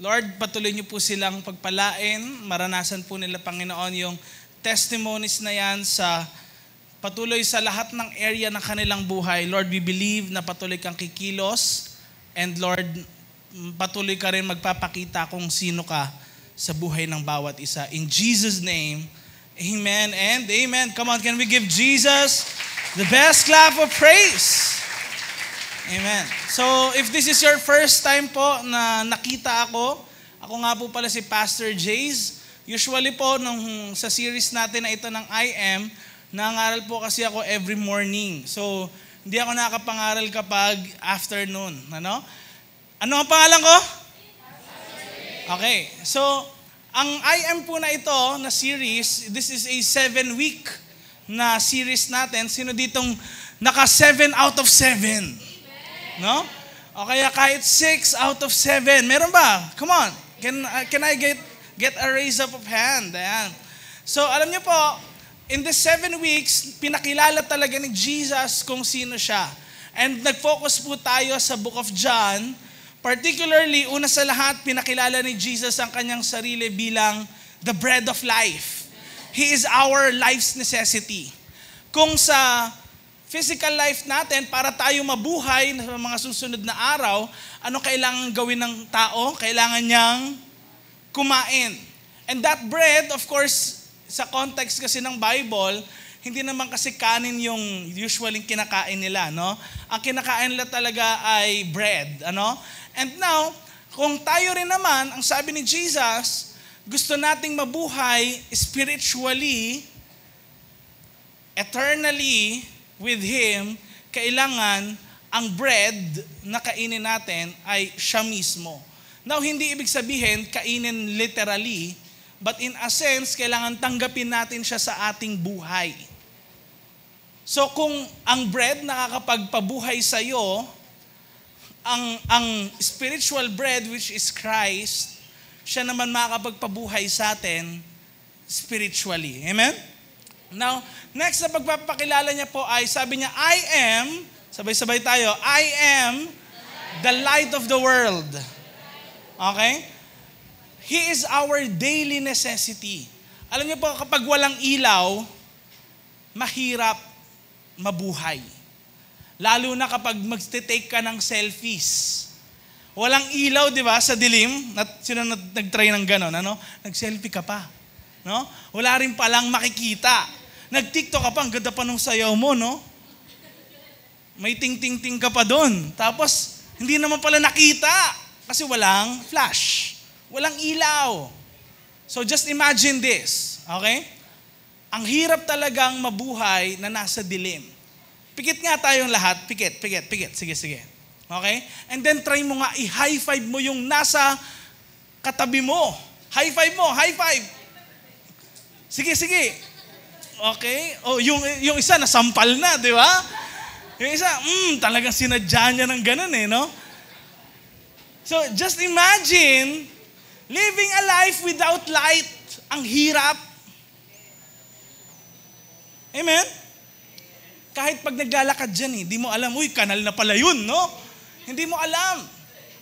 Lord, patuloy niyo po silang pagpalain. Maranasan po nila, Panginoon, yung testimonies na yan sa patuloy sa lahat ng area ng kanilang buhay. Lord, we believe na patuloy kang kikilos. And Lord, patuloy ka rin magpapakita kung sino ka sa buhay ng bawat isa. In Jesus' name, amen and amen. Come on, can we give Jesus the best clap of praise? Amen. So, if this is your first time po na nakita ako nga po pala si Pastor Jays. Usually po, sa series natin na ito ng I Am, nangaral po kasi ako every morning. So, hindi ako nakapangaral kapag afternoon. Ano ang pangalan ko? Okay. So, ang I Am po na ito, na series, this is a 7-week na series natin. Sino ditong naka 7 out of 7? No? O kaya kahit 6 out of 7. Meron ba? Come on. Can I get a raise up of hand? Ayan. So, alam niyo po, in the 7 weeks, pinakilala talaga ni Jesus kung sino siya. And nag-focus po tayo sa Book of John. Particularly, una sa lahat, pinakilala ni Jesus ang kanyang sarili bilang the bread of life. He is our life's necessity. Kung sa physical life natin, para tayo mabuhay sa mga susunod na araw, ano kailangan gawin ng tao? Kailangan niyang kumain. And that bread, of course, sa context kasi ng Bible, hindi naman kasi kanin yung usually kinakain nila, no? Ang kinakain nila talaga ay bread, ano? And now, kung tayo rin naman, ang sabi ni Jesus, gusto nating mabuhay spiritually, eternally, with Him, kailangan ang bread na kainin natin ay siya mismo. Now, hindi ibig sabihin kainin literally, but in a sense, kailangan tanggapin natin siya sa ating buhay. So, kung ang bread nakakapagpabuhay sa iyo, ang spiritual bread which is Christ, siya naman makakapagpabuhay sa atin spiritually. Amen? Now, next na pagpapakilala niya po ay, sabi niya, I am, sabay-sabay tayo, I am the light of the world. Okay? He is our daily necessity. Alam niyo po, kapag walang ilaw, mahirap mabuhay. Lalo na kapag mag-take ka ng selfies. Walang ilaw, di ba, sa dilim. Sino nag-try ng gano'n, ano? Nag-selfie ka pa. No? Wala rin palang makikita. Nag-TikTok ka pa, ang ganda pa nung sayaw mo, no? May ting-ting-ting ka pa doon. Tapos, hindi naman pala nakita kasi walang flash. Walang ilaw. So, just imagine this. Okay? Ang hirap talagang mabuhay na nasa dilim. Pikit nga tayong lahat. Pikit. Sige. Okay? And then, try mo nga, i-high five mo yung nasa katabi mo. High five. Sige. Okay? O, yung isa nasampal na, di ba? Yung isa, talagang sinadya niya ng ganun no? So, just imagine, living a life without light, ang hirap. Amen? Kahit pag naglalakad dyan, di mo alam, kanal na pala yun, no? Hindi mo alam.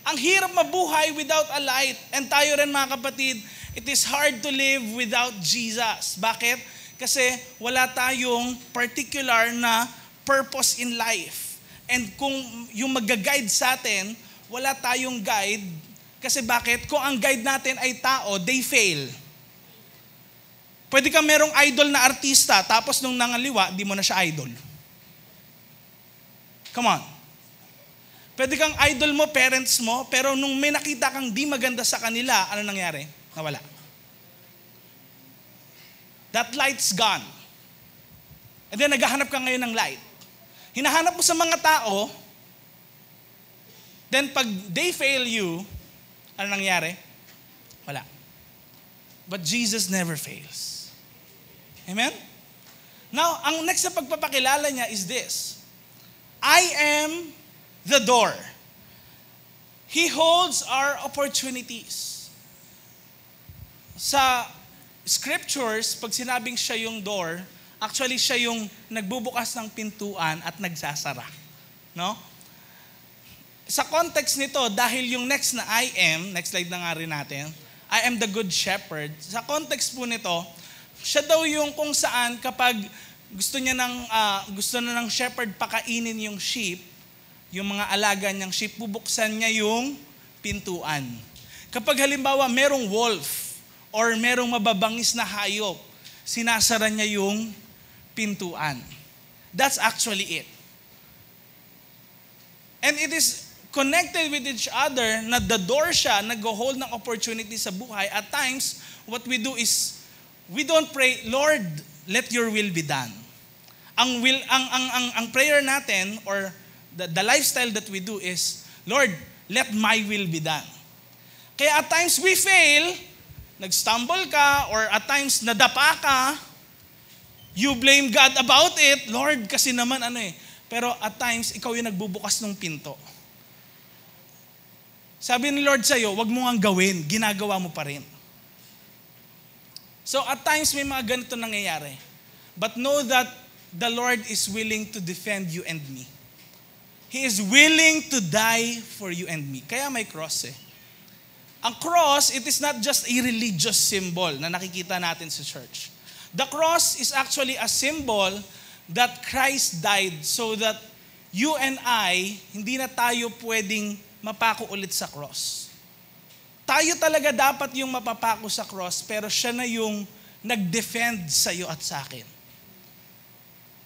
Ang hirap mabuhay without a light. And tayo rin, mga kapatid, it is hard to live without Jesus. Bakit? Kasi wala tayong particular na purpose in life. And kung yung mag-guide sa atin, wala tayong guide. Kasi bakit? Kung ang guide natin ay tao, they fail. Pwede kang merong idol na artista, tapos nung nangaliwa, di mo na siya idol. Come on. Pwede kang idol mo, parents mo, pero nung may nakita kang di maganda sa kanila, ano nangyari? Nawala. That light's gone. And then naghahanap ka ngayon ng light. Hinahanap mo sa mga tao, then pag they fail you, ano nangyari? Wala. But Jesus never fails. Amen? Now, ang next na pagpapakilala niya is this. I am the door. He holds our opportunities. Sa scriptures, pag sinabing siya yung door, actually siya yung nagbubukas ng pintuan at nagsasara. No? sa context nito, dahil yung next na I am, next slide na nga rin natin, I am the good shepherd. Sa context po nito, siya daw yung kung saan kapag gusto na ng shepherd pakainin yung sheep, yung mga alaga niyang sheep, bubuksan niya yung pintuan. Kapag halimbawa merong wolf or merong mababangis na hayop, sinasara niya yung pintuan. That's actually it. And it is connected with each other na the door siya nag-hold ng opportunity sa buhay. At times, what we do is, we don't pray, Lord, let your will be done. Ang prayer natin or the lifestyle that we do is, Lord, let my will be done. Kaya at times we fail, nag-stumble ka, or at times nadapa ka, you blame God about it, Lord, kasi naman Pero at times, ikaw yung nagbubukas ng pinto. Sabi ni Lord sa'yo, wag mo nga gawin, ginagawa mo pa rin. So at times may mga ganito nangyayari. But know that the Lord is willing to defend you and me. He is willing to die for you and me. Kaya may cross Ang cross, it is not just a religious symbol na nakikita natin sa church. The cross is actually a symbol that Christ died so that you and I, hindi na tayo pwedeng mapako ulit sa cross. Tayo talaga dapat yung mapapako sa cross, pero siya na yung nag-defend sa iyo at sa akin.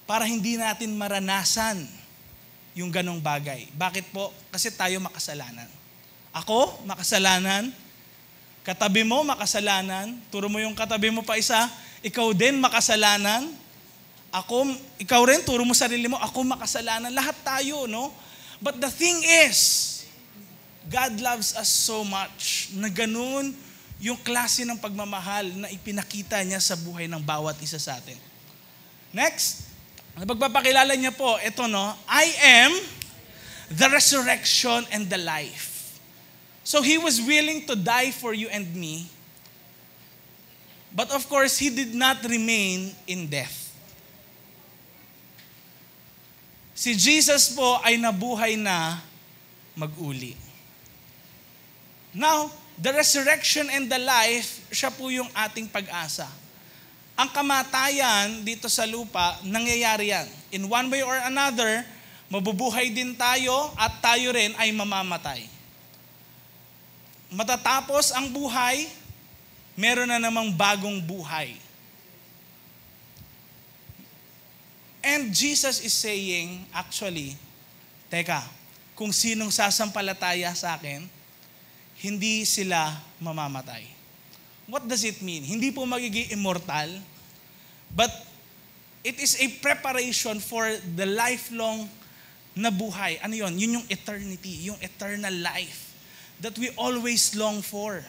Para hindi natin maranasan yung ganong bagay. Bakit po? Kasi tayo makasalanan. Ako, makasalanan. Katabi mo, makasalanan. Turo mo yung katabi mo pa isa. Ikaw din, makasalanan. Ikaw rin, turo mo sarili mo, ako makasalanan. Lahat tayo, no? But the thing is, God loves us so much na ganun yung klase ng pagmamahal na ipinakita niya sa buhay ng bawat isa sa atin. Next, pagpapakilala niya po, ito I am the resurrection and the life. So He was willing to die for you and me. But of course, He did not remain in death. Si Jesus po ay nabuhay na mag-uli. Now, the resurrection and the life, siya po yung ating pag-asa. Ang kamatayan dito sa lupa, nangyayari yan. In one way or another, mabubuhay din tayo at tayo rin ay mamamatay. Matatapos ang buhay, meron na namang bagong buhay. And Jesus is saying, actually, teka, kung sinong sasampalataya sa akin, hindi sila mamamatay. What does it mean? Hindi po magiging immortal, but it is a preparation for the lifelong na buhay. Ano yun? Yun yung eternity, yung eternal life that we always long for.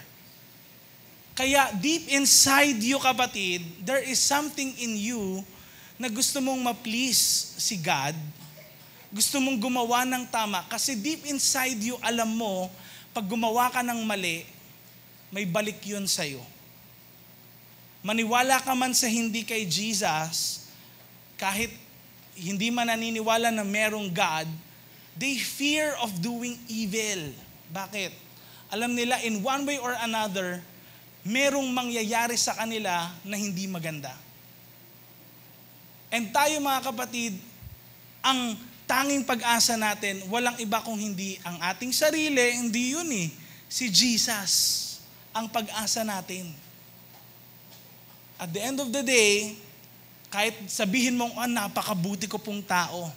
Kaya deep inside you, kapatid, there is something in you na gusto mong ma-please si God, gusto mong gumawa ng tama, kasi deep inside you, alam mo, pag gumawa ka ng mali, may balik yun sa'yo. Maniwala ka man sa hindi kay Jesus, kahit hindi man naniniwala na merong God, they fear of doing evil. Bakit? Alam nila, in one way or another, merong mangyayari sa kanila na hindi maganda. And tayo mga kapatid, ang tanging pag-asa natin, walang iba kung hindi ang ating sarili, hindi yun si Jesus, ang pag-asa natin. At the end of the day, kahit sabihin mong, napakabuti ko pong tao,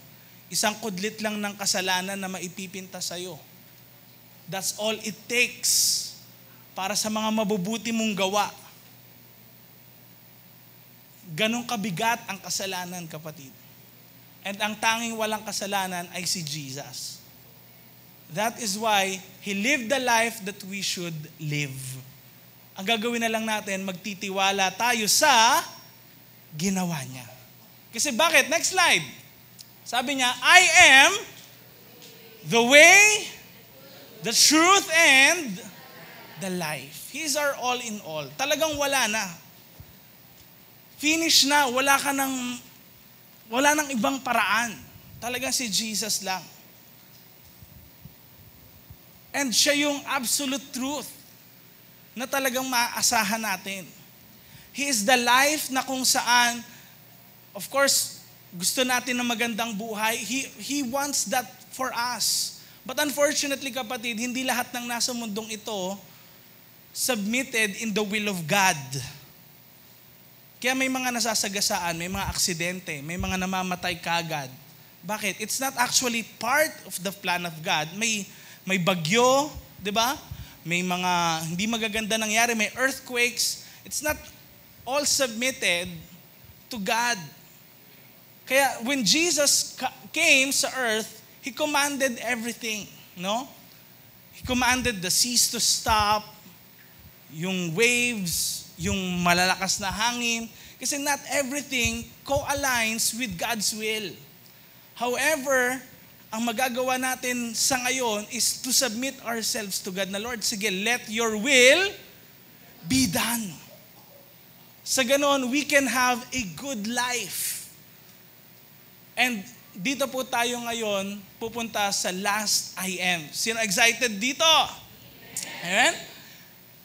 isang kudlit lang ng kasalanan na maipipinta sa'yo. That's all it takes para sa mga mabubuti mong gawa. Ganong kabigat ang kasalanan, kapatid. And ang tanging walang kasalanan ay si Jesus. That is why He lived the life that we should live. Ang gagawin na lang natin, magtitiwala tayo sa ginawa niya. Kasi bakit? Next slide. Sabi niya, I am the way, the truth, and the life. He's our all in all. Talagang wala na. Finish na. Wala nang ibang paraan. Talagang si Jesus lang. And siya yung absolute truth na talagang maaasahan natin. He is the life na kung saan, of course, gusto natin ng magandang buhay. He wants that for us. But unfortunately, kapatid, hindi lahat ng nasa mundong ito submitted in the will of God. Kaya may mga nasasagasaan, may mga aksidente, may mga namamatay kagad. Bakit? It's not actually part of the plan of God. May bagyo, di ba? May mga hindi magaganda nangyari, may earthquakes. It's not all submitted to God. Kaya when Jesus came sa earth, He commanded everything, no? He commanded the seas to stop, yung waves, yung malalakas na hangin, kasi not everything co-aligns with God's will. However, ang magagawa natin sa ngayon is to submit ourselves to God na, Lord, sige, let your will be done. Sa ganon, we can have a good life. And dito po tayo ngayon pupunta sa last I am. Sino excited dito? Amen?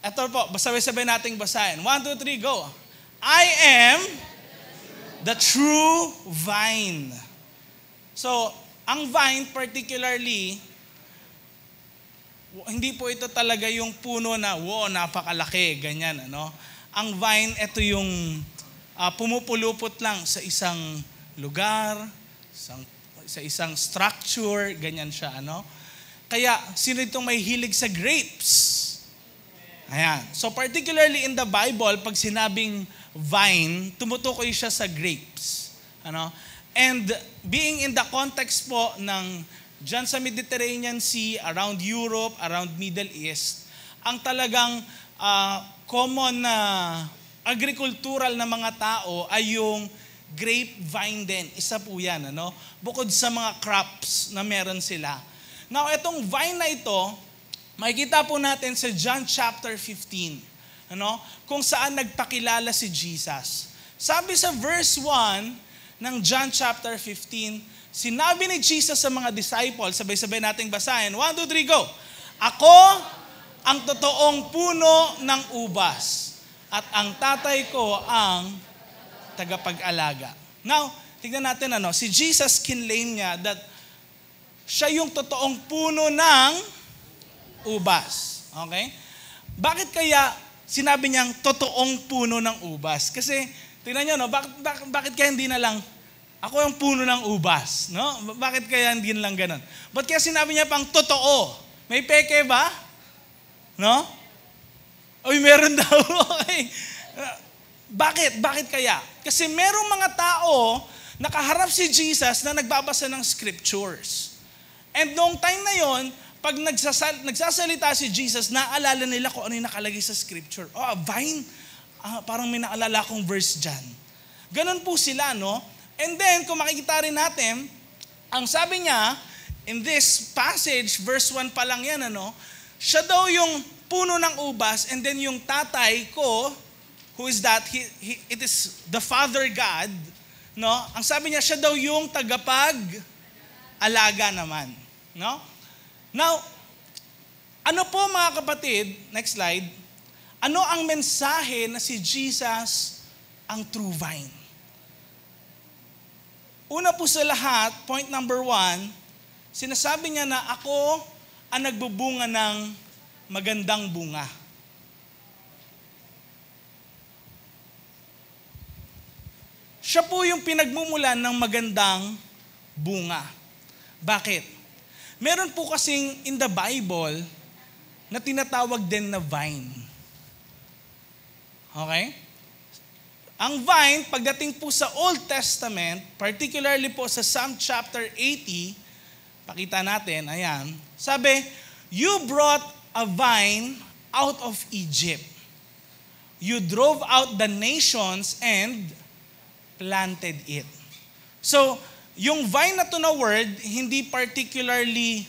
Ito po, sabay-sabay nating basahin. 1, 2, 3, go. I am the true vine. So, ang vine particularly, hindi po ito talaga yung puno na, wow, napakalaki, ganyan, ano? Ang vine, ito yung pumupulupot lang sa isang lugar, sa isang structure, ganyan siya, ano? Kaya, sino itong may hilig sa grapes? Ayan. So, particularly in the Bible, pag sinabing vine, tumutukoy siya sa grapes. Ano? And being in the context po ng dyan sa Mediterranean Sea, around Europe, around Middle East, ang talagang common na agricultural na mga tao ay yung grapevine din. Isa po yan, ano? Bukod sa mga crops na meron sila. Now, itong vine na ito, makikita po natin sa John chapter 15, ano? Kung saan nagpakilala si Jesus. Sabi sa verse 1 ng John chapter 15, sinabi ni Jesus sa mga disciples, sabay-sabay nating basahin. 1, 2, 3, go! Ako ang totoong puno ng ubas at ang tatay ko ang tagapag-alaga. Now, tignan natin si Jesus kinlaim niya that siya yung totoong puno ng ubas. Okay? Bakit kaya sinabi niyang totoong puno ng ubas? Kasi, tignan niyo, bakit kaya hindi na lang ako yung puno ng ubas? No? Bakit kaya hindi na lang ganun? Ba't kaya sinabi niya pang totoo? May peke ba? No? Uy, meron daw. Okay. Bakit? Bakit kaya? Kasi merong mga tao nakaharap si Jesus na nagbabasa ng scriptures. And noong time na yon, pag nagsasalita si Jesus, naalala nila kung ano yung nakalagay sa scripture. Oh, vine. Parang may naalala akong verse dyan. Ganon po sila, no? And then, kung makikita rin natin, ang sabi niya, in this passage, verse 1 pa lang yan, ano? Siya daw yung puno ng ubas, and then yung tatay ko, who is that? It is the Father God, no? Ang sabi niya, siya daw yung tagapag-alaga naman, no? Now, ano po mga kapatid, next slide, ano ang mensahe na si Jesus ang true vine? Una po sa lahat, point number 1, sinasabi niya na ako ang nagbubunga ng magandang bunga. Siya po yung pinagmumulan ng magandang bunga. Bakit? Meron po kasing in the Bible na tinatawag din na vine. Okay? Ang vine, pagdating po sa Old Testament, particularly po sa Psalm chapter 80, pakita natin, ayan, sabi, you brought a vine out of Egypt. You drove out the nations and planted it. So, yung vine na to na word, hindi particularly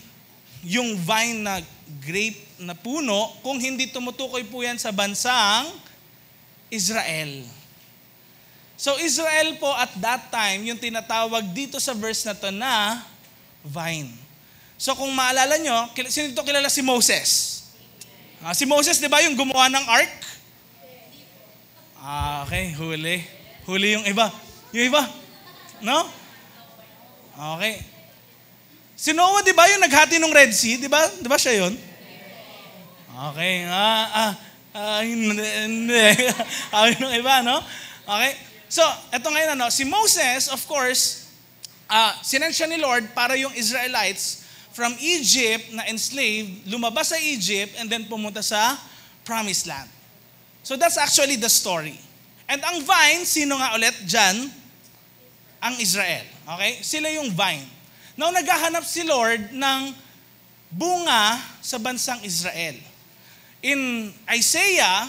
yung vine na grape na puno, kung hindi tumutukoy po yan sa bansang Israel. So, Israel po at that time, yung tinatawag dito sa verse na to na vine. So kung maalala nyo, sino dito kilala si Moses? Si Moses, di ba yung gumawa ng ark? Okay, huli. Huli yung iba. Yung iba? No? Okay. Si Noah, di ba yung naghati ng Red Sea? Di ba? Di ba siya yun? Okay. Hindi. Yung iba, no? Okay. So, eto ngayon, si Moses, of course, sinend siya ni Lord para yung Israelites from Egypt na enslaved, lumabas sa Egypt, and then pumunta sa Promised Land. So that's actually the story. And ang vine, sino nga ulit dyan? Ang Israel. Okay? Sila yung vine. Now, naghahanap si Lord ng bunga sa bansang Israel. In Isaiah,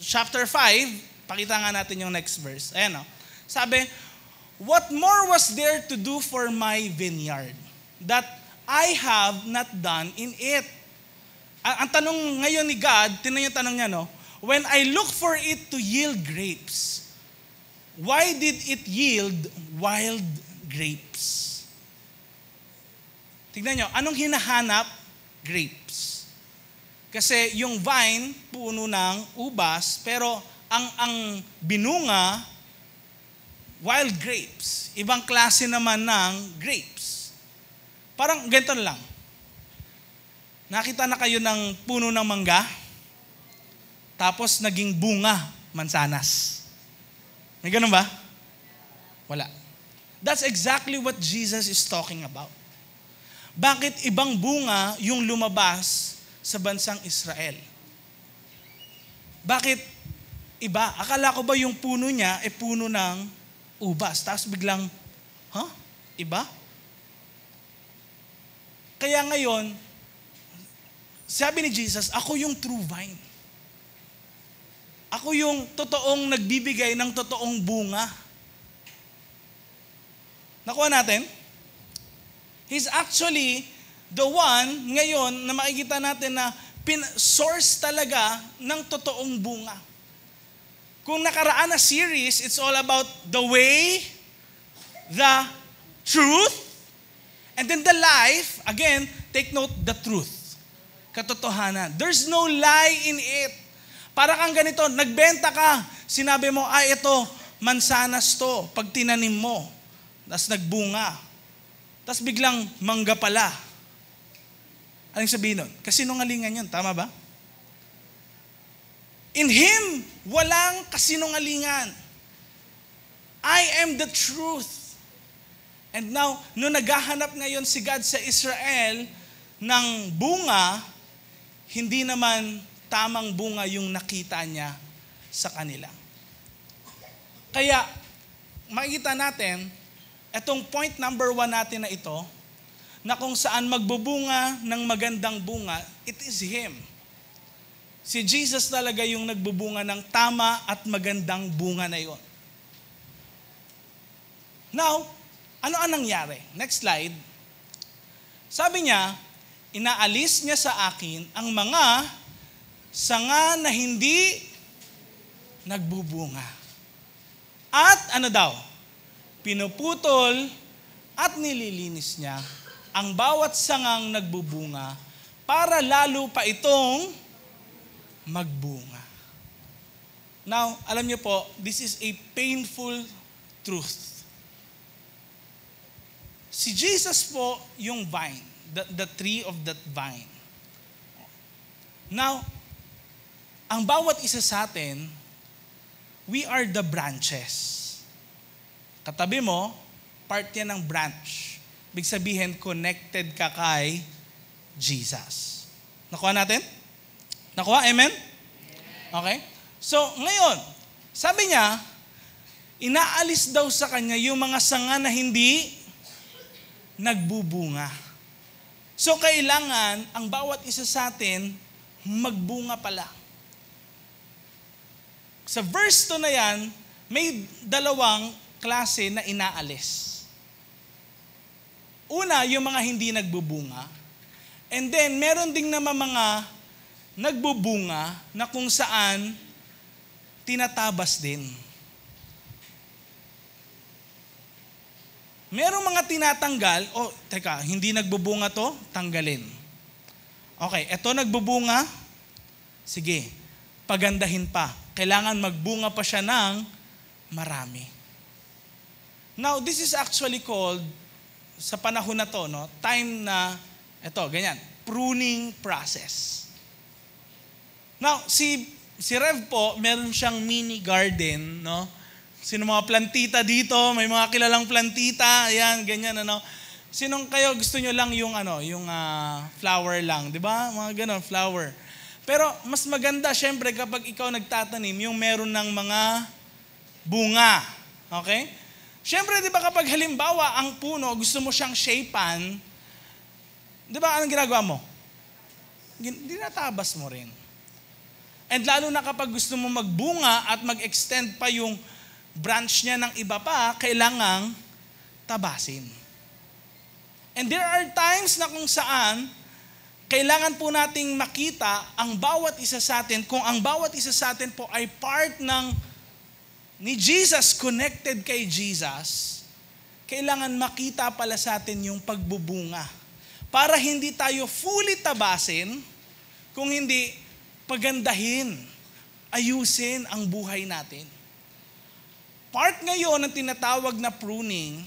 chapter 5, pakita nga natin yung next verse. Ayan o. Sabi, what more was there to do for my vineyard that I have not done in it? Ang tanong ngayon ni God, tinan yung tanong niya, no? When I look for it to yield grapes, why did it yield wild grapes? Tignan nyo, anong hinahanap? Grapes. Kasi yung vine, puno ng ubas, pero ang binunga, wild grapes. Ibang klase naman ng grapes. Parang ganito lang. Nakita na kayo ng puno ng mangga, tapos naging bunga, mansanas. May ganun ba? Wala. That's exactly what Jesus is talking about. Bakit ibang bunga yung lumabas sa bansang Israel? Bakit iba? Akala ko ba yung puno niya ay puno ng ubas? Tapos biglang, iba? Kaya ngayon, sabi ni Jesus, ako yung true vine. Ako yung totoong nagbibigay ng totoong bunga. Nakuha natin? He's actually the one ngayon na makikita natin na source talaga ng totoong bunga. Kung nakaraan na series, it's all about the way, the truth, and then the life. Again, take note, the truth. Katotohanan. There's no lie in it. Para kang ganito, nagbenta ka, sinabi mo, ito, mansanas to, pag tinanim mo, tapos nagbunga, tapos biglang mangga pala. Anong sabihin nun? Kasinungalingan yun, tama ba? In Him, walang kasinungalingan. I am the truth. And now, nung naghahanap ngayon si God sa Israel ng bunga, hindi naman tamang bunga yung nakita niya sa kanila. Kaya, makikita natin, itong point number 1 natin na ito, na kung saan magbubunga ng magandang bunga, it is Him. Si Jesus talaga yung nagbubunga ng tama at magandang bunga na yon. Now, ano ang nangyari? Next slide. Sabi niya, inaalis niya sa akin ang mga sanga na hindi nagbubunga. At ano daw? Pinuputol at nililinis niya ang bawat sangang nagbubunga para lalo pa itong magbunga. Now, alam niyo po, this is a painful truth. Si Jesus po yung vine, the tree of that vine. Now, ang bawat isa sa atin, we are the branches. Katabi mo, part yan ng branch. Ibig sabihin, connected ka kay Jesus. Nakuha natin? Nakuha? Amen? Okay? So, ngayon, sabi niya, inaalis daw sa kanya yung mga sanga na hindi nagbubunga. So, kailangan ang bawat isa sa atin magbunga pala. Sa verse 2 na yan, may dalawang klase na inaalis. Una, yung mga hindi nagbubunga. And then, meron ding naman mga nagbubunga na kung saan tinatabas din. Merong mga tinatanggal, teka, hindi nagbubunga to, tanggalin. Okay, eto nagbubunga, sige, pagandahin pa. Kailangan magbunga pa siya ng marami. Now, this is actually called, sa panahon na to, no, time na, eto, ganyan, pruning process. Now, si Rev po, meron siyang mini garden, no? Sino mga plantita dito? May mga kilalang plantita, ayan, ganyan, ano. Sinong kayo gusto nyo lang yung flower lang, di ba? Mga ganon, flower. Pero mas maganda, syempre, kapag ikaw nagtatanim, yung meron ng mga bunga. Okay? Syempre, di ba kapag halimbawa, ang puno, gusto mo siyang shapean, di ba, anong ginagawa mo? Dinatabas mo rin. And lalo na kapag gusto mo magbunga at mag-extend pa yung branch niya ng iba pa, kailangang tabasin. And there are times na kung saan, kailangan po nating makita ang bawat isa sa atin, kung ang bawat isa sa atin po ay part ni Jesus, connected kay Jesus, kailangan makita pala sa atin yung pagbubunga. Para hindi tayo fully tabasin, kung hindi pagandahin, ayusin ang buhay natin. Part ngayon ng tinatawag na pruning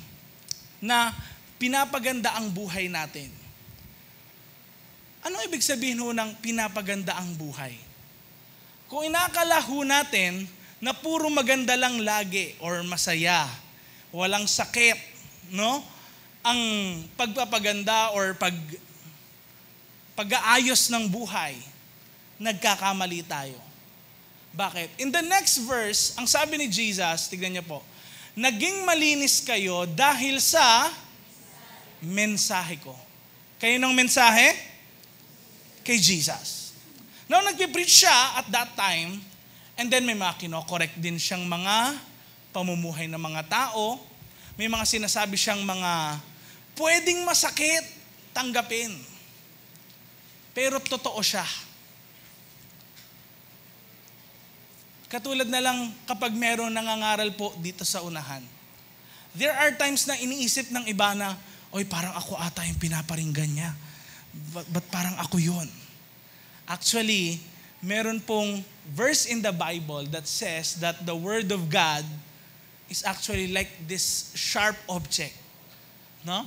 na pinapaganda ang buhay natin. Ano ibig sabihin ho ng pinapaganda ang buhay? Kung inakala ho natin na puro maganda lang lagi or masaya, walang sakit, no? Ang pagpapaganda or pag-aayos ng buhay, nagkakamali tayo. Bakit? In the next verse, ang sabi ni Jesus, tignan niyo po, naging malinis kayo dahil sa mensahe ko. Kayo ng mensahe? Kay Jesus. Now, nagpipreach siya at that time, and then may mga kinokorek din siyang mga pamumuhay ng mga tao, may mga sinasabi siyang mga pwedeng masakit, tanggapin. Pero totoo siya. Katulad na lang kapag meron nangangaral po dito sa unahan. There are times na iniisip ng iba na, oy, parang ako ata yung pinaparinggan niya. Ba't parang ako yun? Actually, meron pong verse in the Bible that says that the Word of God is actually like this sharp object. No?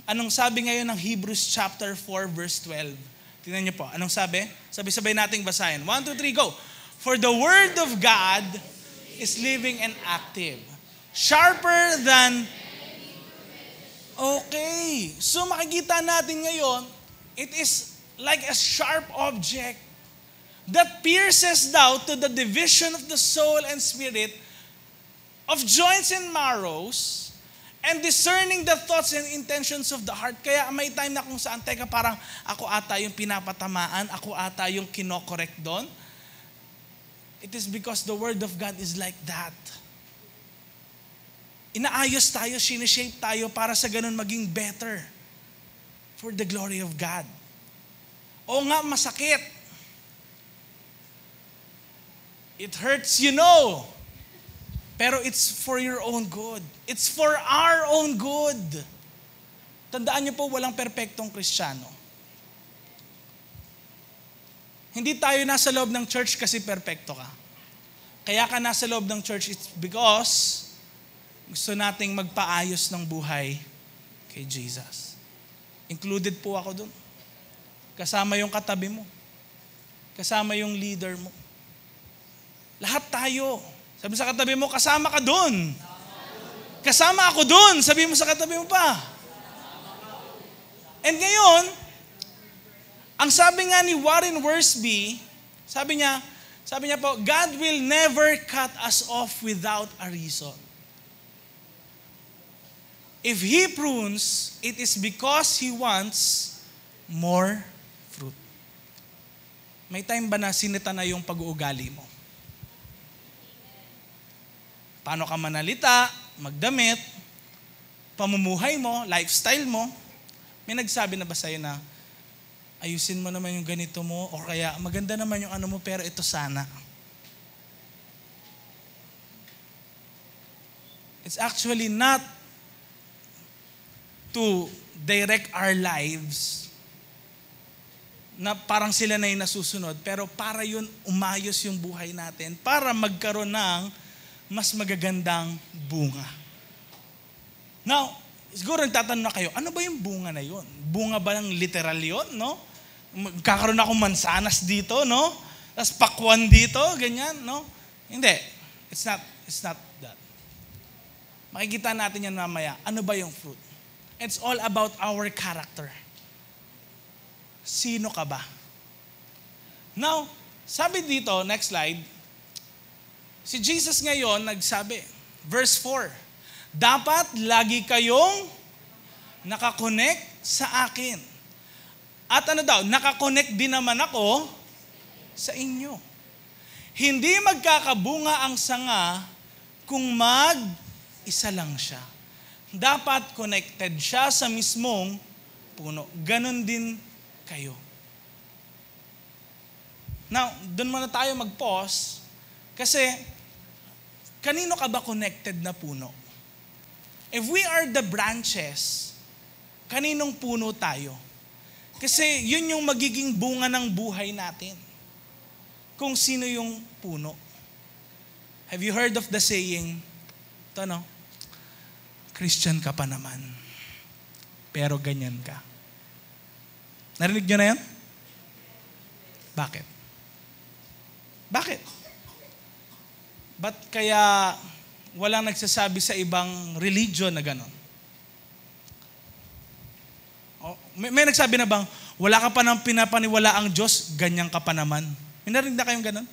Anong sabi ngayon ng Hebrews chapter 4 verse 12? Tingnan niyo po, anong sabi? Sabay-sabay nating basahin. 1, 2, 3, go! For the Word of God is living and active. Sharper than... Okay. So makikita natin ngayon, it is like a sharp object that pierces down to the division of the soul and spirit, of joints and marrows, and discerning the thoughts and intentions of the heart. Kaya may time na kung saan, teka, parang ako ata yung pinapatamaan, ako ata yung kinokorek doon. It is because the Word of God is like that. Inaayos tayo, sineshape tayo para sa ganun maging better for the glory of God. O nga, masakit. It hurts, you know. Pero it's for your own good. It's for our own good. Tandaan niyo po, walang perpektong Kristiyano. Hindi tayo nasa loob ng church kasi perpekto ka. Kaya ka nasa loob ng church, it's because gusto nating magpaayos ng buhay kay Jesus. Included po ako dun. Kasama yung katabi mo. Kasama yung leader mo. Lahat tayo. Sabi sa katabi mo, kasama ka dun. Kasama ako dun. Sabi mo sa katabi mo pa. And ngayon, ang sabi nga ni Warren Wiersbe, sabi niya po, God will never cut us off without a reason. If He prunes, it is because He wants more fruit. May time ba na sinita na yung pag-uugali mo? Paano ka manalita, magdamit, pamumuhay mo, lifestyle mo? May nagsabi na ba sa'yo na, ayusin mo naman yung ganito mo, o kaya maganda naman yung ano mo, pero ito sana. It's actually not to direct our lives na parang sila na yung nasusunod, pero para yun umayos yung buhay natin, para magkaroon ng mas magagandang bunga. Now, siguro nagtatanong na kayo, ano ba yung bunga na yun? Bunga ba ng literal yun, no? Magkakaroon akong mansanas dito, no? Tapos pakwan dito, ganyan, no? Hindi. It's not that. Makikita natin yan mamaya. Ano ba yung fruit? It's all about our character. Sino ka ba? Now, sabi dito, next slide, si Jesus ngayon nagsabi, verse 4, dapat lagi kayong nakakonect sa akin. At ano daw, nakakonect din naman ako sa inyo. Hindi magkakabunga ang sanga kung mag-isa lang siya. Dapat connected siya sa mismong puno. Ganon din kayo. Now, doon muna tayo mag-pause kasi kanino ka ba connected na puno? If we are the branches, kaninong puno tayo? Kasi yun yung magiging bunga ng buhay natin. Kung sino yung puno. Have you heard of the saying, ito no, Christian ka pa naman, pero ganyan ka. Narinig nyo na yan? Bakit? Bakit? Ba't kaya walang nagsasabi sa ibang religion na gano'n? May nagsabi na bang, wala ka pa ng pinapaniwala ang Diyos, ganyan ka pa naman. May narinig na kayong gano'n?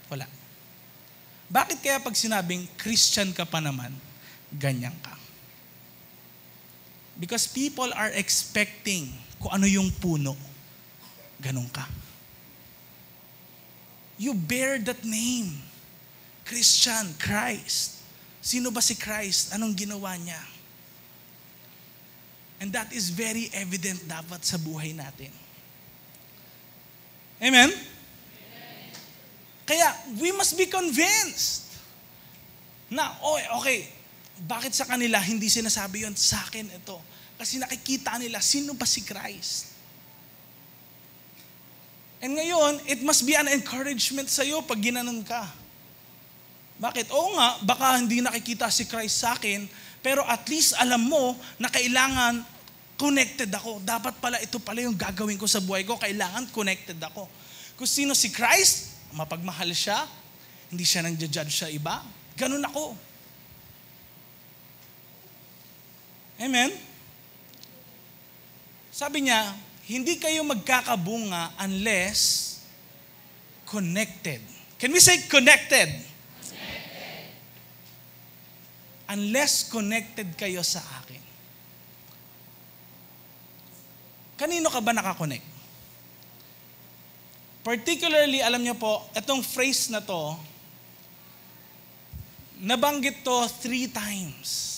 Wala. Bakit kaya pag sinabing Christian ka pa naman, ganyan ka? Because people are expecting kung ano yung puno, ganun ka. You bear that name. Christian, Christ. Sino ba si Christ? Anong ginawa niya? And that is very evident dapat sa buhay natin. Amen? Kaya, we must be convinced na, okay, bakit sa kanila hindi sinasabi yun? Sa akin ito. Kasi nakikita nila, sino ba si Christ? And ngayon, it must be an encouragement sa'yo pag ginanon ka. Bakit? Oo nga, baka hindi nakikita si Christ sa akin, pero at least alam mo na kailangan connected ako. Dapat pala ito pala yung gagawin ko sa buhay ko. Kailangan connected ako. Kung sino si Christ, mapagmahal siya, hindi siya nang judge sa iba. Ganun ako. Amen? Sabi niya, hindi kayo magkakabunga unless connected. Can we say connected? Connected. Unless connected kayo sa akin. Kanino ka ba nakakonect? Particularly, alam niyo po, itong phrase na to, nabanggit to 3 times.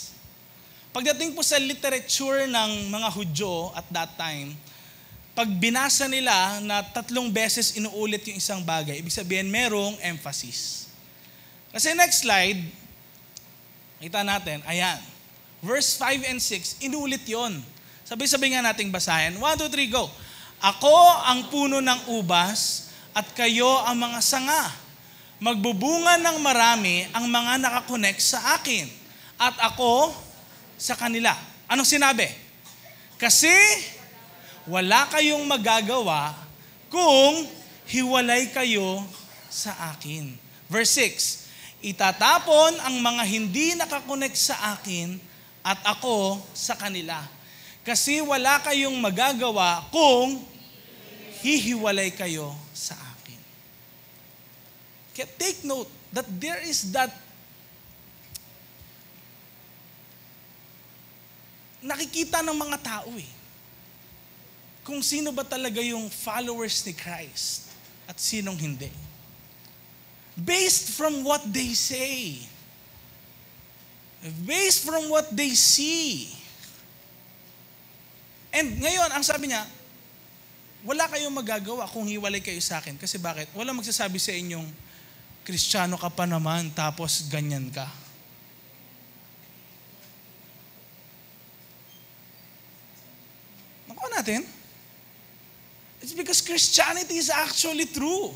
Pagdating po sa literature ng mga Hudyo at that time, pag binasa nila na 3 beses inuulit yung isang bagay, ibig sabihin merong emphasis. Kasi next slide, kita natin, ayan. Verse 5 and 6, inulit yon. Sabay-sabay nga nating basahin. 1, 2, 3, go. Ako ang puno ng ubas at kayo ang mga sanga. Magbubunga ng marami ang mga nakakonect sa akin at ako sa kanila. Anong sinabi? Kasi wala kayong magagawa kung hiwalay kayo sa akin. Verse 6, itatapon ang mga hindi nakakonect sa akin at ako sa kanila. Kasi wala kayong magagawa kung hihiwalay kayo sa akin. Kaya take note that there is that nakikita ng mga tao kung sino ba talaga yung followers ni Christ at sinong hindi. Based from what they say. Based from what they see. And ngayon, ang sabi niya, wala kayong magagawa kung hiwalay kayo sa akin. Kasi bakit? Wala magsasabi sa inyong, Kristiyano ka pa naman, tapos ganyan ka. natin? It's because Christianity is actually true.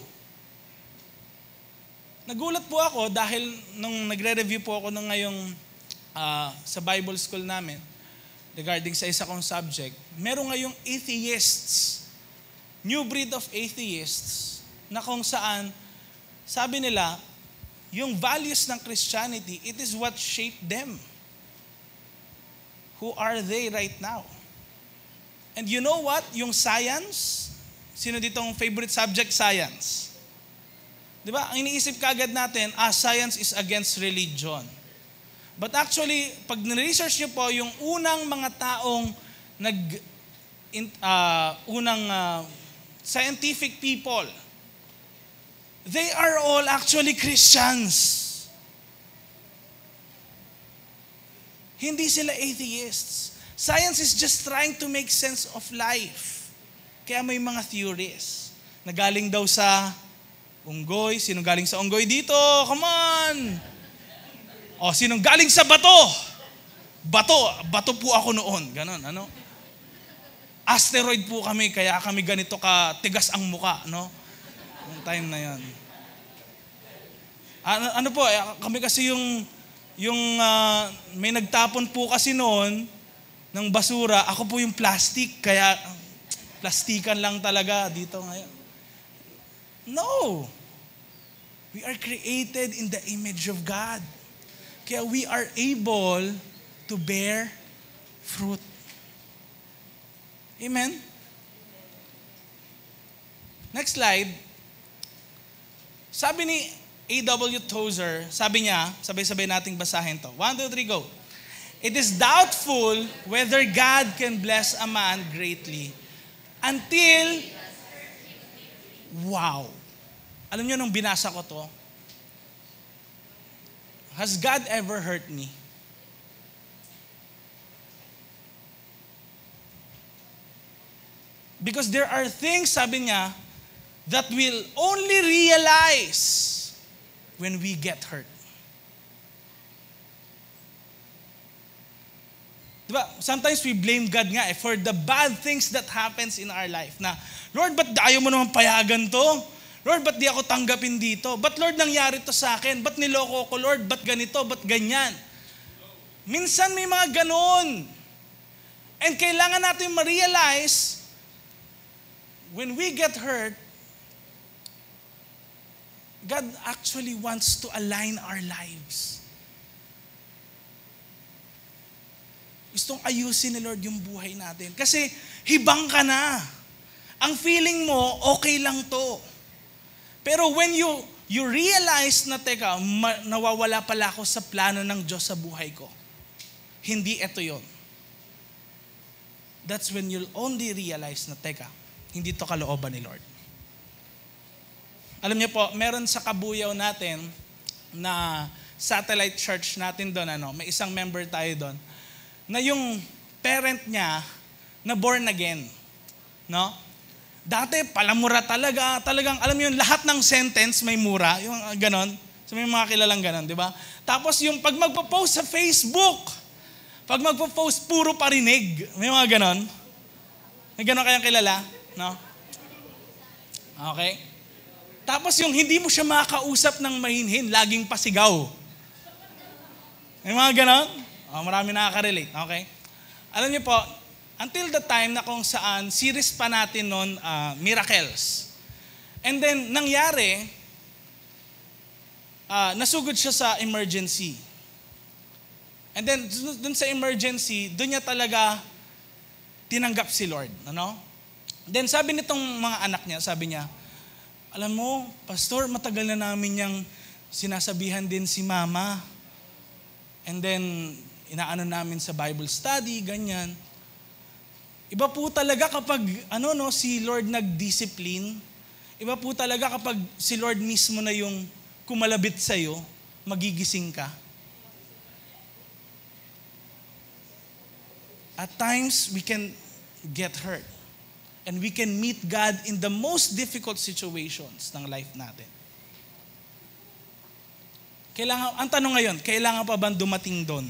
Nagulat po ako dahil nung nagre-review po ako ng ngayong sa Bible school namin regarding sa isa kong subject, meron ngayong atheists, new breed of atheists, na kung saan, sabi nila, yung values ng Christianity, it is what shaped them. Who are they right now? And you know what? Yung science, sino ditong favorite subject? Science. Di ba? Ang iniisip kagad natin, science is against religion. But actually, pag niresearch nyo po, yung unang mga taong scientific people, they are all actually Christians. Hindi sila atheists. Science is just trying to make sense of life. Kaya may mga theories na galing daw sa unggoy. Sinong galing sa unggoy dito? Come on! O, sinong galing sa bato? Bato po ako noon. Ganon, ano? Asteroid po kami, kaya kami ganito ka tigas ang muka, no? Yung time na yan. Ano po, kami kasi yung may nagtapon po kasi noon ng basura, ako po yung plastic, kaya plastikan lang talaga dito ngayon. No. We are created in the image of God. Kaya we are able to bear fruit. Amen? Next slide. Sabi ni A.W. Tozer, sabi niya, sabay-sabay nating basahin to. 1, 2, 3, go. It is doubtful whether God can bless a man greatly until, wow. Alam niyo nung binasa ko to, has God ever hurt me? Because there are things, sabi niya, that will only realize when we get hurt. Diba? Sometimes we blame God nga for the bad things that happens in our life. Na, Lord, ba't ayaw mo naman payagan to? Lord, ba't di ako tanggapin dito? Ba't Lord nangyari to sa akin? Ba't niloko ko, Lord? Ba't ganito? Ba't ganyan? Minsan may mga ganon. And kailangan natin ma-realize when we get hurt, God actually wants to align our lives. Gustong ayusin ni Lord yung buhay natin. Kasi hibang ka na. Ang feeling mo, okay lang to. Pero when you realize na, teka, nawawala pala ako sa plano ng Diyos sa buhay ko. Hindi ito yon. That's when you'll only realize na, teka, hindi to kalooban ni Lord. Alam niyo po, meron sa Kabuyaw natin na satellite church natin doon, may isang member tayo doon, na yung parent niya na born again. No? Dati, palamura talagang, alam niyo, lahat ng sentence may mura, yung ganon. So may mga kilalang ganon, di ba? Tapos yung pag magpo-post sa Facebook, pag magpo-post, puro parinig. May mga ganon. May ganon kayang kilala? No? Okay. Tapos yung hindi mo siya makakausap ng mahinhin, laging pasigaw. May mga ganon? Marami nakaka-relate. Okay? Alam niyo po, until the time na kung saan series pa natin noon, Miracles. And then, nangyari, nasugod siya sa emergency. And then, dun sa emergency, dun niya talaga tinanggap si Lord. Ano? Then, sabi nitong mga anak niya, sabi niya, alam mo, Pastor, matagal na namin niyang sinasabihan din si Mama. And then, inaano namin sa Bible study, ganyan. Iba po talaga kapag, si Lord nag-discipline. Iba po talaga kapag si Lord mismo na yung kumalabit sa'yo, magigising ka. At times, we can get hurt. And we can meet God in the most difficult situations ng life natin. Ang tanong ngayon, kailangan pa ba dumating doon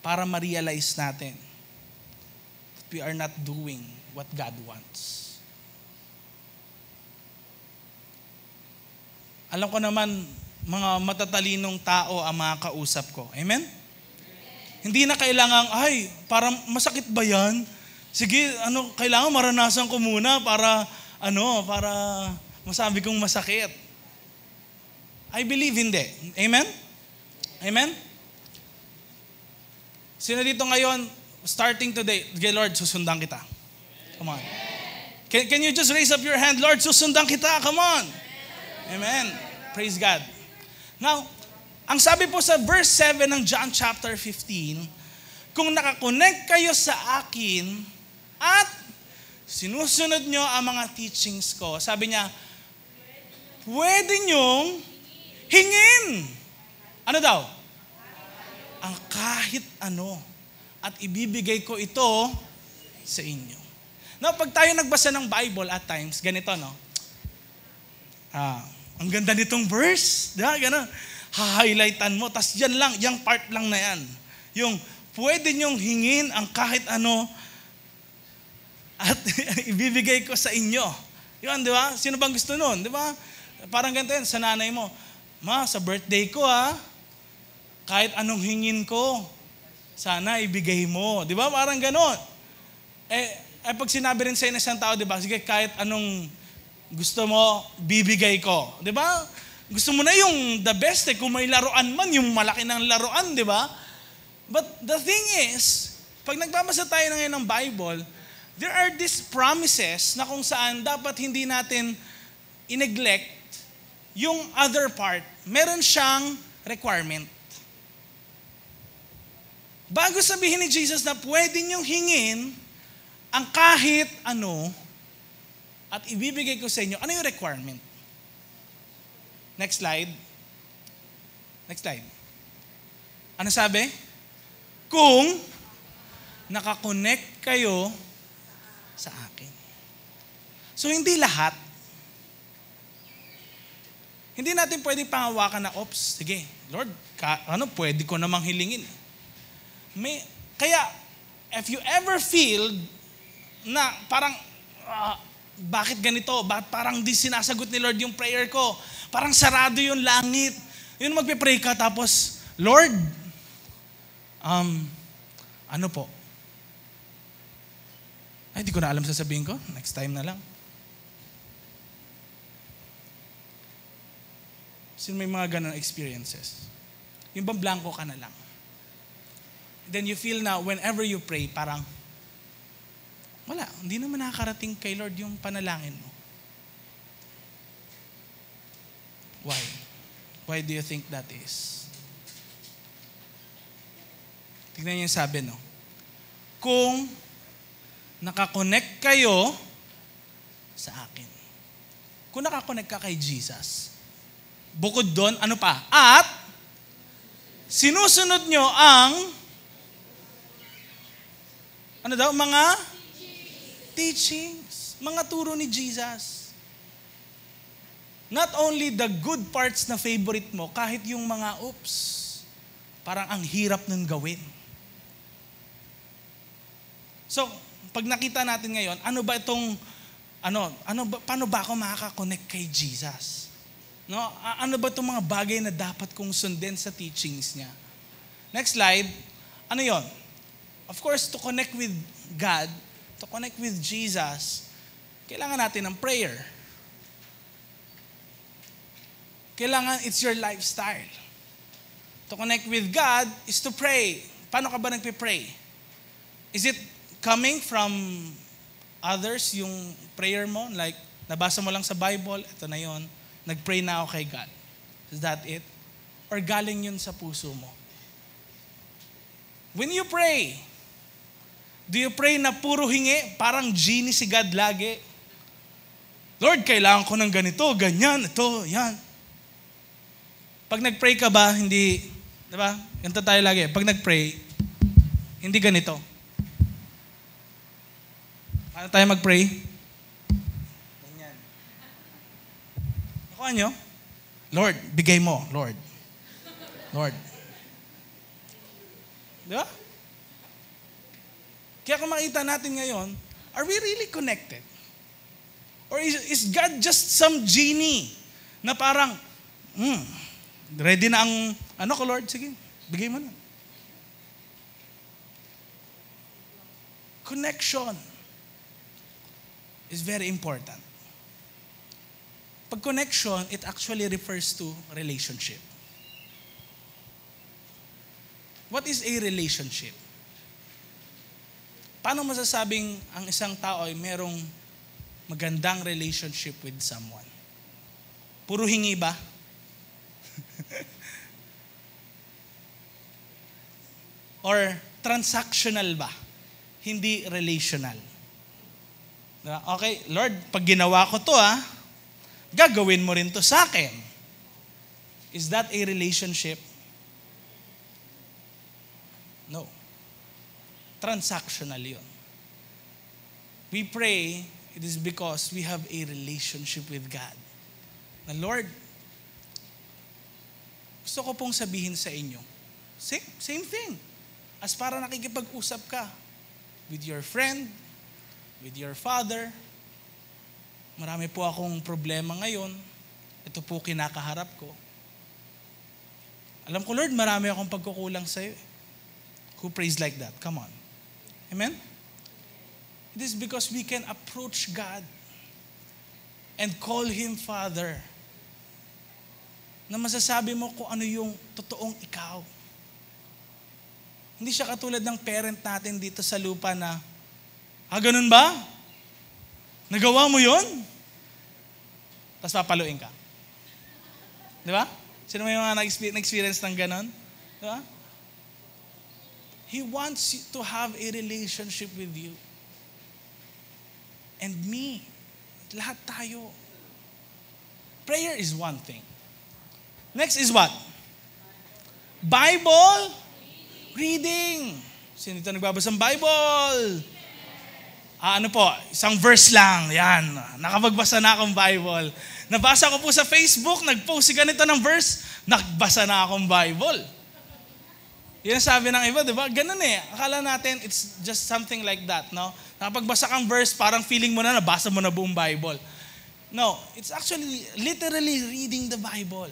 para ma-realize natin? we are not doing what God wants. Alam ko naman, mga matatalinong tao ang mga kausap ko. Amen? Hindi na kailangan, ay, parang masakit ba yan? Sige, kailangan maranasan ko muna para masabi kong masakit. I believe hindi. Amen? Amen? Sino dito ngayon, starting today, okay, Lord, susundan kita. Come on. Can you just raise up your hand, Lord, susundan kita. Come on. Amen. Praise God. Now, ang sabi po sa verse 7 ng John chapter 15, kung nakakonect kayo sa akin at sinusunod nyo ang mga teachings ko, sabi niya, pwede nyong hingin. Ano daw? Ang kahit ano. At ibibigay ko ito sa inyo. Now, pag tayo nagbasa ng Bible at times, ganito, no? Ang ganda nitong verse. Diba? Ganun. Ha-highlightan mo. Tas yan lang, yung part lang na yan. Yung pwede nyong hingin ang kahit ano at ibibigay ko sa inyo. Yun, di ba? Sino bang gusto nun? Di ba? Parang ganito yan, sa nanay mo. Ma, sa birthday ko kahit anong hingin ko, sana ibigay mo. Di ba? Parang ganon. Pag sinabi rin sa'yo ng isang tao, di ba? Sige, kahit anong gusto mo, bibigay ko. Di ba? Gusto mo na yung the best kung may laruan man, yung malaki ng laruan, di ba? But the thing is, pag nagbabasa tayo ngayon ng Bible, there are these promises na kung saan dapat hindi natin i-neglect yung other part. Meron siyang requirement. Bago sabihin ni Jesus na pwede niyong hingin ang kahit ano at ibibigay ko sa inyo, ano yung requirement? Next slide. Next slide. Ano sabi? Kung nakakonect kayo sa akin. So hindi lahat. Hindi natin pwedeng pangawakan na, oops, sige, Lord, pwede ko namang hilingin. Kaya, if you ever feel na parang, bakit ganito? Bakit parang di sinasagot ni Lord yung prayer ko? Parang sarado yung langit. Yun magpe-pray ka tapos, Lord, ano po? Ay, di ko na alam sasabihin ko. Next time na lang. Sino may mga ganun experiences? Yung bang blanco ka na lang. Then you feel na whenever you pray, parang, wala, hindi naman nakakarating kay Lord yung panalangin mo. Why? Why do you think that is? Tignan niyo yung sabi, no? Kung nakakonect kayo sa akin. Kung nakakonect ka kay Jesus, bukod doon, ano pa? At sinusunod nyo ang mga teachings, mga turo ni Jesus. Not only the good parts na favorite mo, kahit yung mga oops, parang ang hirap nun gawin. So, pag nakita natin ngayon, paano ba ako makaka-connect kay Jesus? No? Ano ba itong mga bagay na dapat kong sundin sa teachings niya? Next slide. Ano yon? Of course, to connect with God, to connect with Jesus, kailangan natin ng prayer. Kailangan it's your lifestyle. To connect with God is to pray. Paano ka ba nagpe-pray? Is it coming from others, yung prayer mo? Like, nabasa mo lang sa Bible, ito na yon. Nag-pray na ako kay God. Is that it? Or galing yun sa puso mo? When you pray, do you pray na puro hingi? Parang genie si God lagi. Lord, kailangan ko ng ganito, ganyan, ito, yan. Pag nag-pray ka ba, hindi, di ba? Ganito tayo lagi. Pag nag-pray, hindi ganito. Paano tayo mag-pray? Ganyan. Nakuha nyo? Lord, bigay mo, Lord. Lord. Di ba? Kaya kung makita natin ngayon, are we really connected? Or is God just some genie na parang, ready na ang, ano ko Lord, sige, bigay mo na. Connection is very important. Pag connection, it actually refers to relationship. What is a relationship? Paano masasabing ang isang tao ay merong magandang relationship with someone? Puro hingi ba? Or transactional ba? Hindi relational. Okay, Lord, pag ginawa ko to gagawin mo rin to sa akin. Is that a relationship? No. Transactional yun. We pray, it is because we have a relationship with God. Na Lord, gusto ko pong sabihin sa inyo, same thing. As para nakikipag-usap ka with your friend, with your father. Marami po akong problema ngayon. Ito po kinakaharap ko. Alam ko, Lord, marami akong pagkukulang sa'yo. Who prays like that? Come on. Amen? It is because we can approach God and call Him Father. Na masasabi mo kung ano yung totoong ikaw. Hindi siya katulad ng parent natin dito sa lupa na, ganun ba? Nagawa mo yun? Tapos papaluin ka. Di ba? Sino may mga na-experience ng ganun? Di ba? He wants you to have a relationship with you. And me. Lahat tayo. Prayer is one thing. Next is what? Bible reading. Sino dito nagbabasa ng Bible? Ano po? Isang verse lang. Yan. Nakapagbasa na akong Bible. Nabasa ko po sa Facebook, nag-post si ganito ng verse, nagbasa na akong Bible. Yan sabi ng iba, di ba? Ganun Akala natin, it's just something like that, no? Nakapagbasa kang verse, parang feeling mo na, nabasa mo na buong Bible. No, it's actually literally reading the Bible.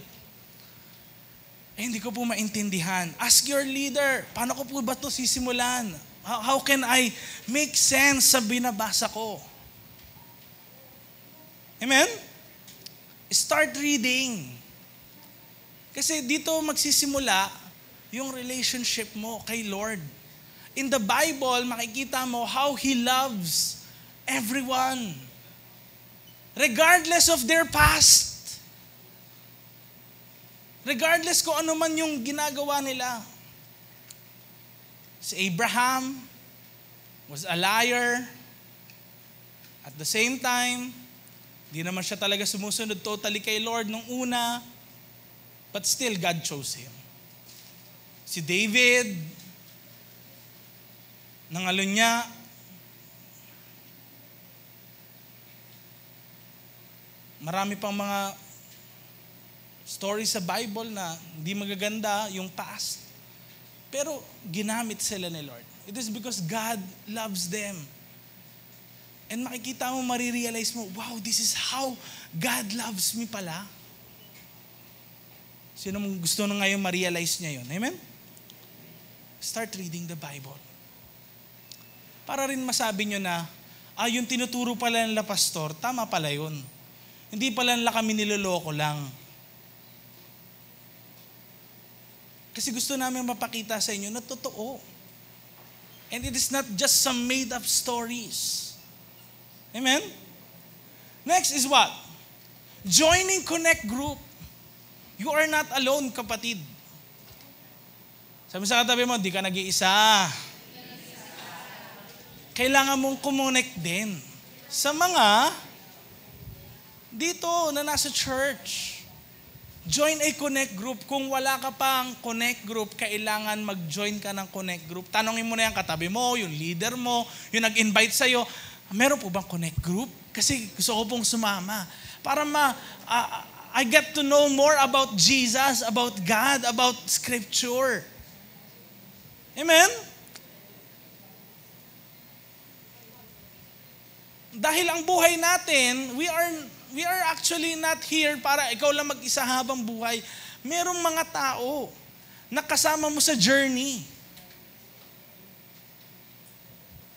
Hindi ko po maintindihan. Ask your leader, paano ko po ba ito sisimulan? How can I make sense sa binabasa ko? Amen? Start reading. Kasi dito magsisimula yung relationship mo kay Lord. In the Bible, makikita mo how He loves everyone. Regardless of their past. Regardless kung ano man yung ginagawa nila. Si Abraham was a liar. At the same time, di naman siya talaga sumusunod totally kay Lord nung una. But still, God chose him. Si David, nangalo niya, marami pang mga stories sa Bible na hindi magaganda yung past. Pero ginamit sila ni Lord. It is because God loves them. And makikita mo, marirealize mo, wow, this is how God loves me pala. Sino mong gusto na ngayon ma-realize niya yun? Amen? Start reading the Bible. Para rin masabi nyo na, yung tinuturo pala nila pastor, tama pala yun. Hindi pala nila kami niloloko lang. Kasi gusto namin mapakita sa inyo na totoo. And it is not just some made-up stories. Amen? Next is what? Joining Connect Group. You are not alone, kapatid. Sabi sa katabi mo, di ka nag-iisa. Kailangan mong kumonect din sa mga dito na nasa church. Join a Connect Group. Kung wala ka pang Connect Group, kailangan mag-join ka ng Connect Group. Tanongin mo na yung katabi mo, yung leader mo, yung nag-invite sa'yo, meron po bang Connect Group? Kasi gusto ko pong sumama. Para I get to know more about Jesus, about God, about Scripture. Amen? dahil ang buhay natin, we are actually not here para ikaw lang mag-isa habang buhay. Merong mga tao na kasama mo sa journey.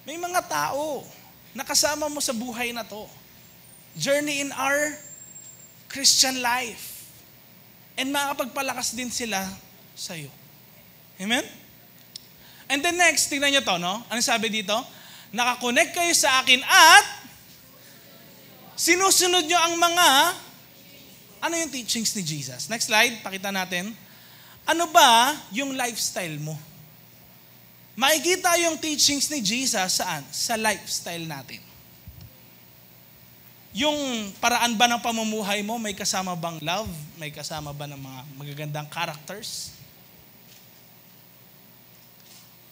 May mga tao na kasama mo sa buhay na to. Journey in our Christian life. And makapagpalakas din sila sa'yo. Amen? And then next, tingnan nyo to, no? Ano sabi dito? Nakakonect kayo sa akin at sinusunod nyo ang mga, ano yung teachings ni Jesus? Next slide, pakita natin. Ano ba yung lifestyle mo? Makikita yung teachings ni Jesus saan? Sa lifestyle natin. Yung paraan ba ng pamumuhay mo, may kasama bang love? May kasama ba ng mga magagandang characters?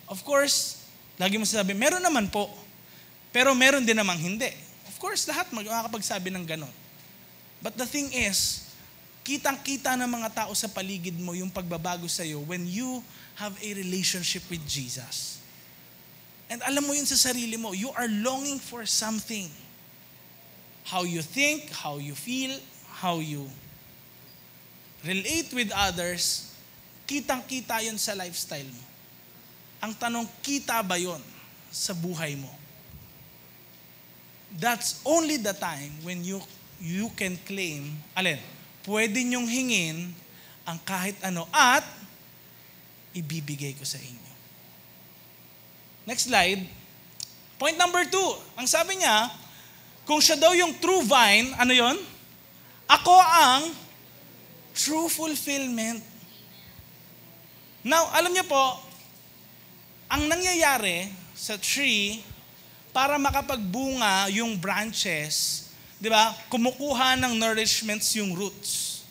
Of course, lagi mo sasabi, meron naman po. Pero meron din namang hindi. Of course, lahat makakapagsabi ng ganon. But the thing is, kitang-kita ng mga tao sa paligid mo yung pagbabago sa'yo when you have a relationship with Jesus. And alam mo yun sa sarili mo, you are longing for something. How you think, how you feel, how you relate with others, kitang-kita yun sa lifestyle mo. Ang tanong, kita ba yun sa buhay mo? That's only the time when you can claim, pwede niyong hingin ang kahit ano at ibibigay ko sa inyo. Next slide. Point number 2. Ang sabi niya, kung siya daw yung true vine, ano yon? Ako ang true fulfillment. Now, alam niyo po, ang nangyayari sa tree, para makapagbunga yung branches, di ba? Kumukuha ng nourishments yung roots.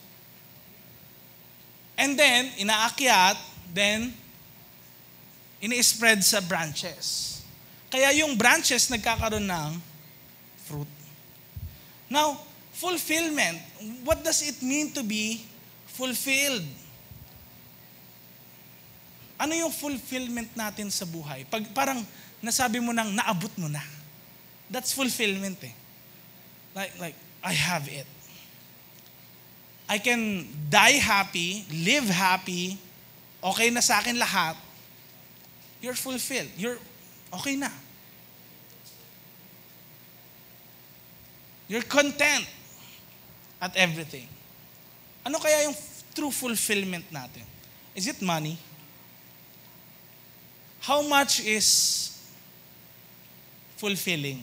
And then, inaakyat, then, ini-spread sa branches. Kaya yung branches nagkakaroon ng fruit. Now, fulfillment. What does it mean to be fulfilled? Ano yung fulfillment natin sa buhay? Pag parang nasabi mo nang naabot mo na. That's fulfillment eh. Like, I have it. I can die happy, live happy, okay na sa akin lahat. You're fulfilled. You're okay na. You're content at everything. Ano kaya yung true fulfillment natin? Is it money? How much is fulfilling?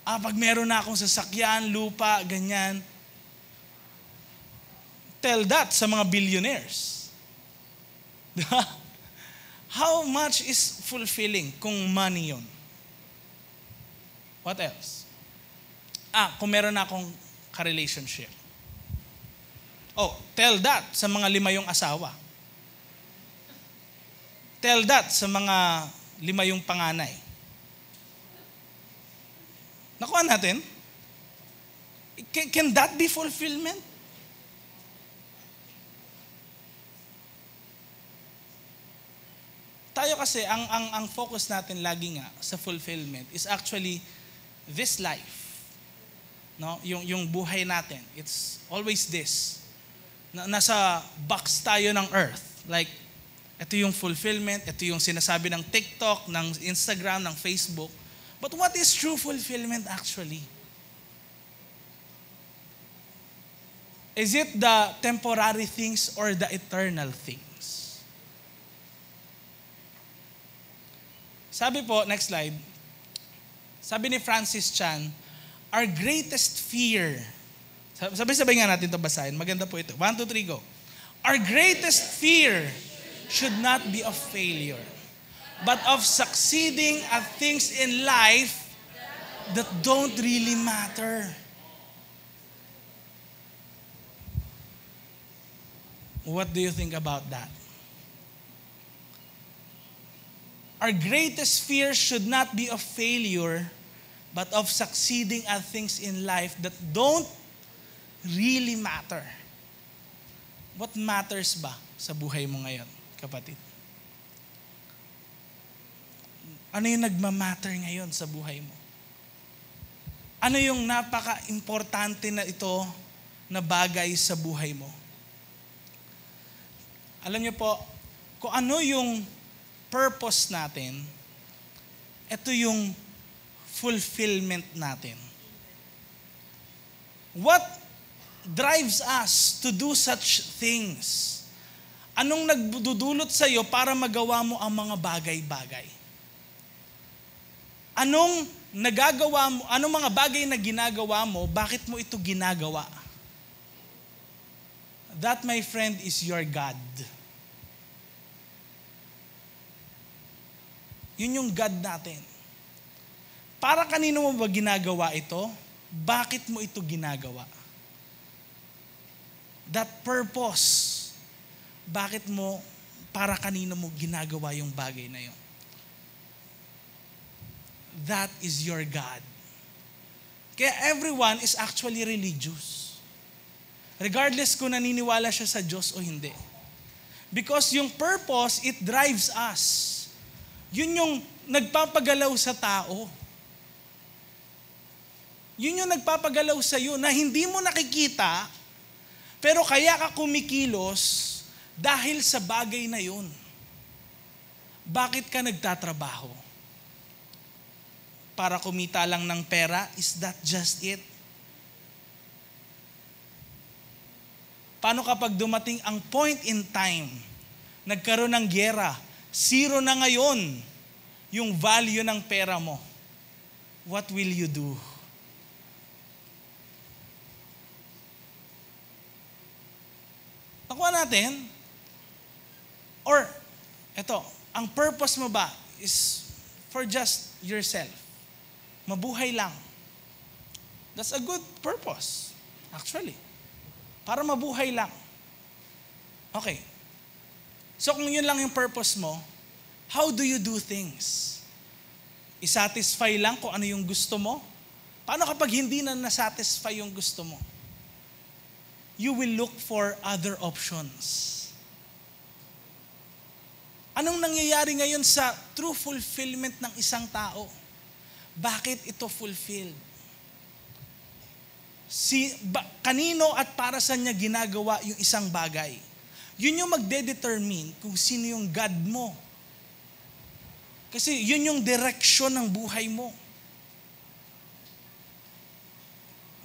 Pag meron na akong sasakyan, lupa, ganyan. Tell that sa mga billionaires. How much is fulfilling kung money yon? What else? Kung meron na akong ka-relationship. Tell that sa mga 5 yung asawa. Tell that sa mga 5 yung panganay. Nakuha natin? Can that be fulfillment? Tayo kasi, ang focus natin lagi nga sa fulfillment is actually this life. No? Yung buhay natin. It's always this. Nasa box tayo ng earth. Like, ito yung fulfillment, ito yung sinasabi ng TikTok, ng Instagram, ng Facebook. But what is true fulfillment actually? Is it the temporary things or the eternal things? Sabi po, next slide, sabi ni Francis Chan, our greatest fear, sabay-sabay nga natin ito basahin, maganda po ito. 1, 2, 3, go. Our greatest fear should not be of failure, but of succeeding at things in life that don't really matter. What do you think about that? Our greatest fear should not be of failure, but of succeeding at things in life that don't really matter. What matters ba sa buhay mo ngayon, kapatid? Ano yung nagmamatter ngayon sa buhay mo? Ano yung napaka-importante na ito na bagay sa buhay mo? Alam niyo po, kung ano yung purpose natin, ito yung fulfillment natin. What drives us to do such things? Anong nagdudulot sa iyo para magawa mo ang mga bagay-bagay? Anong mga bagay na ginagawa mo, bakit mo ito ginagawa? That, my friend, is your God. Yun yung God natin. Para kanino mo ba ginagawa ito? Bakit mo ito ginagawa? That purpose. Bakit mo, para kanino mo ginagawa yung bagay na yun? That is your God. Kaya everyone is actually religious. Regardless kung naniniwala siya sa Diyos o hindi. Because yung purpose, it drives us. Yun yung nagpapagalaw sa tao. Yun yung nagpapagalaw sa iyo na hindi mo nakikita, pero kaya ka kumikilos dahil sa bagay na yun. Bakit ka nagtatrabaho? Para kumita lang ng pera? Is that just it? Paano kapag dumating ang point in time, nagkaroon ng giyera, zero na ngayon yung value ng pera mo? What will you do? Nakuha natin? Or, eto, ang purpose mo ba is for just yourself? Mabuhay lang. That's a good purpose, actually. Para mabuhay lang. Okay. So kung yun lang yung purpose mo, how do you do things? I-satisfy lang kung ano yung gusto mo? Paano kapag hindi na nasatisfy yung gusto mo? You will look for other options. Anong nangyayari ngayon sa true fulfillment ng isang tao? Bakit ito fulfilled? Kanino at para saan niya ginagawa yung isang bagay? Yun yung magde-determine kung sino yung God mo. Kasi yun yung direksyon ng buhay mo.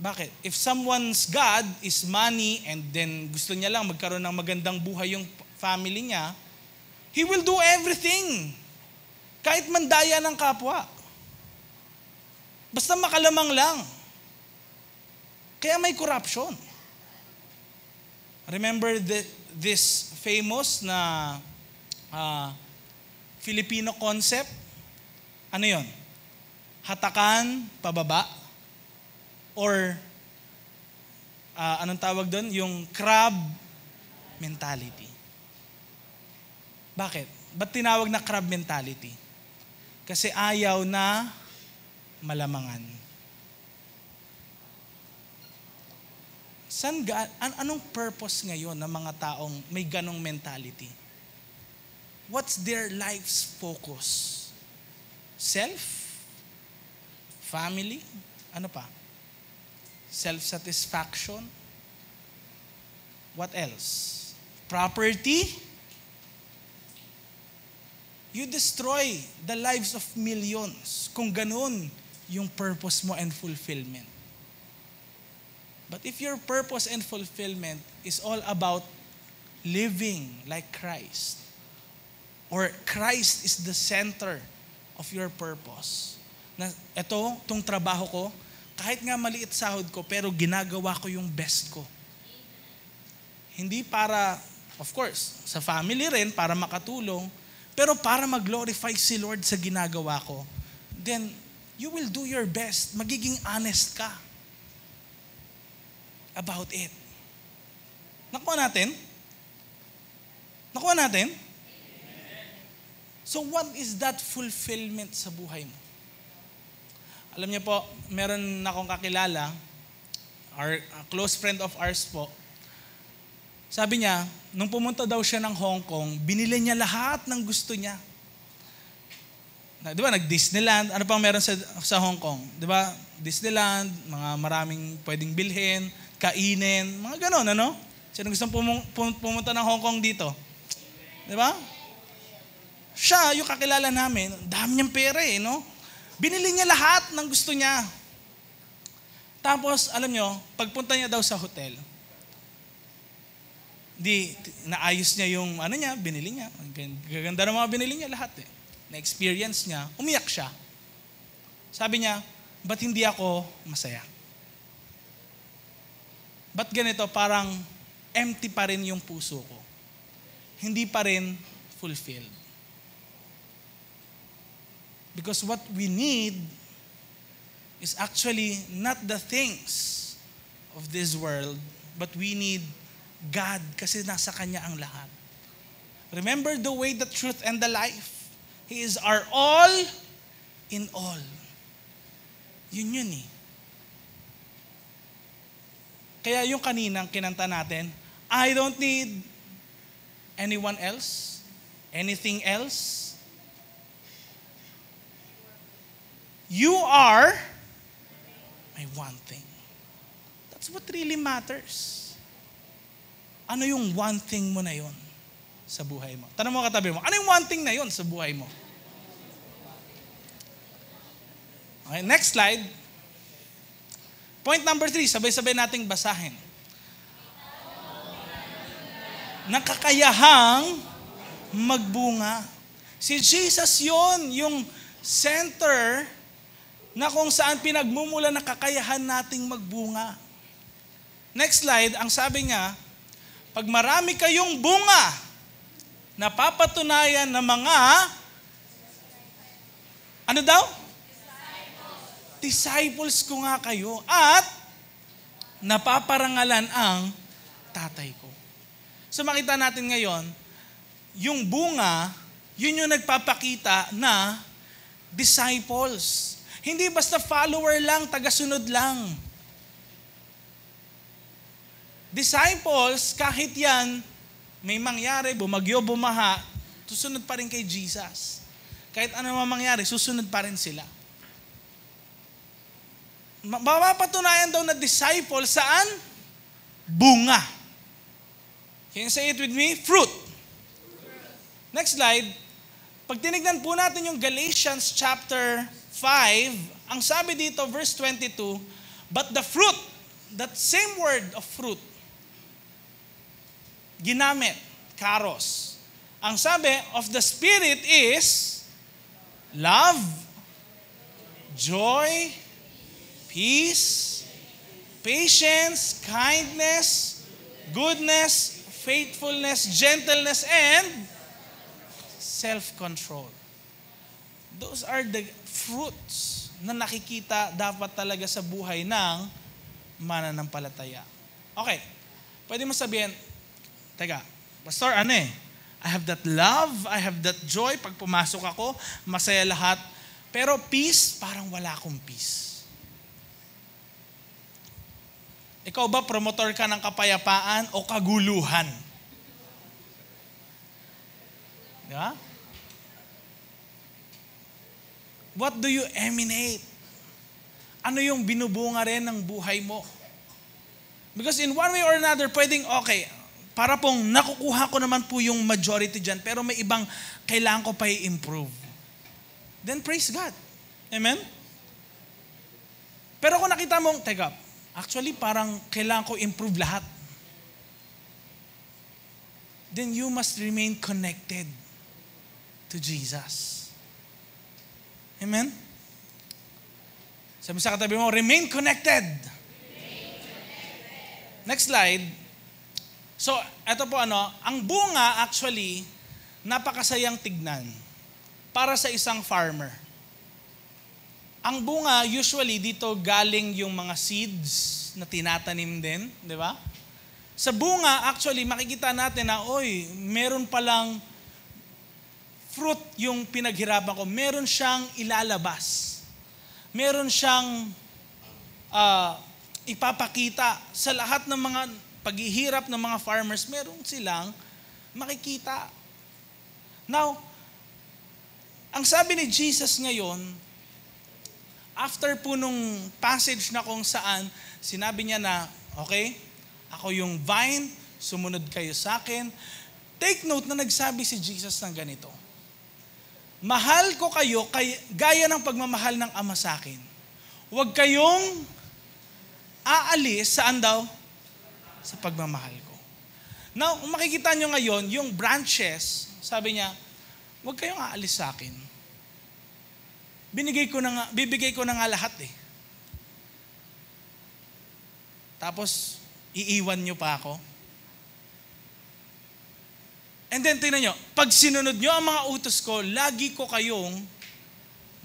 Bakit? If someone's God is money and then gusto niya lang magkaroon ng magandang buhay yung family niya, he will do everything. Kahit mandaya ng kapwa. Basta makalamang lang. Kaya may corruption. Remember this famous na Filipino concept? Ano yon? Hatakan, pababa? Or, anong tawag doon? Yung crab mentality. Bakit? Ba't tinawag na crab mentality? Kasi ayaw na malamangan. Anong purpose ngayon ng mga taong may ganong mentality? What's their life's focus? Self? Family? Ano pa? Self-satisfaction? What else? Property? You destroy the lives of millions kung ganun yung purpose mo and fulfillment. But if your purpose and fulfillment is all about living like Christ, or Christ is the center of your purpose, na itong trabaho ko, kahit nga maliit sahod ko, pero ginagawa ko yung best ko. Hindi para, of course, sa family rin, para makatulong, pero para mag-glorify si Lord sa ginagawa ko, then you will do your best. Magiging honest ka about it. Nakuha natin? Nakuha natin? So what is that fulfillment sa buhay mo? Alam niyo po, meron akong kakilala, a close friend of ours po. Sabi niya, nung pumunta daw siya ng Hong Kong, binili niya lahat ng gusto niya. Di ba, nag-Disneyland. Ano pang meron sa Hong Kong? Di ba? Disneyland, mga maraming pwedeng bilhin, kainin, mga ganon, ano? Sino gustong pumunta ng Hong Kong dito? Di ba? Siya, yung kakilala namin, dami niyang pera no? Binili niya lahat ng gusto niya. Tapos, alam niyo, pagpunta niya daw sa hotel, naayos niya yung niya, binili niya. Gaganda ng mga binili niya lahat Na-experience niya, umiyak siya. Sabi niya, ba't hindi ako masaya? Ba't ganito, parang empty pa rin yung puso ko. Hindi pa rin fulfilled. Because what we need is actually not the things of this world, but we need God kasi nasa Kanya ang lahat. Remember the way, the truth, and the life. He is our all in all. Yun Kaya yung kaninang kinanta natin, I don't need anyone else, anything else. You are my one thing. That's what really matters. Ano yung one thing mo na yun sa buhay mo? Tanong mo katabi mo, ano yung one thing na yun sa buhay mo? Okay, next slide. Point number 3, sabay-sabay nating basahin. Nakakayahang magbunga. Si Jesus yun, yung center na kung saan pinagmumula ng kakayahan nating magbunga. Next slide, ang sabi niya, pag marami kayong bunga, napapatunayan ng mga, ano daw? Disciples ko nga kayo at napaparangalan ang tatay ko. So makita natin ngayon, yung bunga, yun yung nagpapakita na disciples. Hindi basta follower lang, tagasunod lang. Disciples, kahit yan, may mangyari, bumagyo, bumaha, susunod pa rin kay Jesus. Kahit ano mangyari, susunod pa rin sila. Mapapatunayan daw na disciple saan? Bunga. Can you say it with me? Fruit. Next slide. Pag tinignan po natin yung Galatians chapter 5, ang sabi dito, verse 22, but the fruit, that same word of fruit, ginamit, karos. Ang sabi of the Spirit is love, joy, peace, patience, kindness, goodness, faithfulness, gentleness, and self-control. Those are the fruits na nakikita dapat talaga sa buhay ng mananampalataya. Okay, pwede mo sabihin, teka, Pastor, I have that love, I have that joy. Pag pumasok ako, masaya lahat. Pero peace, parang wala akong peace. Ikaw ba, promotor ka ng kapayapaan o kaguluhan? Di ba? What do you emanate? Ano yung binubunga rin ng buhay mo? Because in one way or another, pwedeng, okay, para pong nakukuha ko naman po yung majority dyan, pero may ibang kailangan ko pa i-improve. Then praise God. Amen? Pero kung nakita mong, teka, actually parang kailangan ko improve lahat. Then you must remain connected to Jesus. Amen? Sabi sa katabi mo, remain connected. Next slide. So, ito po ang bunga actually, napakasayang tignan para sa isang farmer. Ang bunga, usually, dito galing yung mga seeds na tinatanim din, di ba? Sa bunga, actually, makikita natin na, meron palang fruit yung pinaghirapan ko. Meron siyang ilalabas. Meron siyang ipapakita sa lahat ng mga paghihirap ng mga farmers, meron silang makikita. Now, Ang sabi ni Jesus ngayon, after po nung passage na kung saan, sinabi niya na, okay, ako yung vine, sumunod kayo sa akin. Take note na nagsabi si Jesus ng ganito, mahal ko kayo gaya ng pagmamahal ng Ama sa akin. Huwag kayong aalis, saan daw? Sa pagmamahal ko. Now, kung makikita nyo ngayon, yung branches, sabi niya, huwag kayong aalis sa akin. Bibigay ko na nga lahat eh. Tapos, iiwan nyo pa ako. And then, tingnan nyo, pag sinunod nyo ang mga utos ko, lagi ko kayong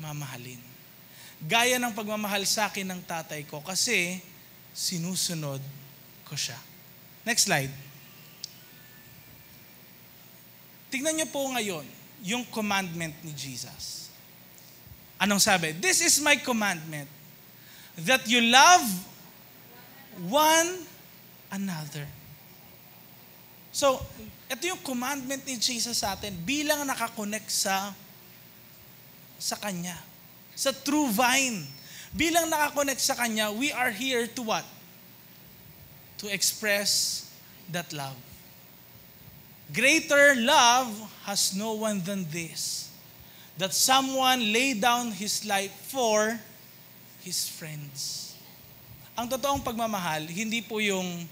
mamahalin. Gaya ng pagmamahal sa akin ng tatay ko kasi sinusunod ko siya. Next slide. Tingnan nyo po ngayon yung commandment ni Jesus. Anong sabi? This is my commandment, that you love one another. So, ito yung commandment ni Jesus sa atin bilang nakakonect sa Kanya. Sa true vine. Bilang nakakonect sa Kanya, we are here to what? To express that love. Greater love has no one than this, that someone lay down his life for his friends. Ang totoong pagmamahal, hindi po yung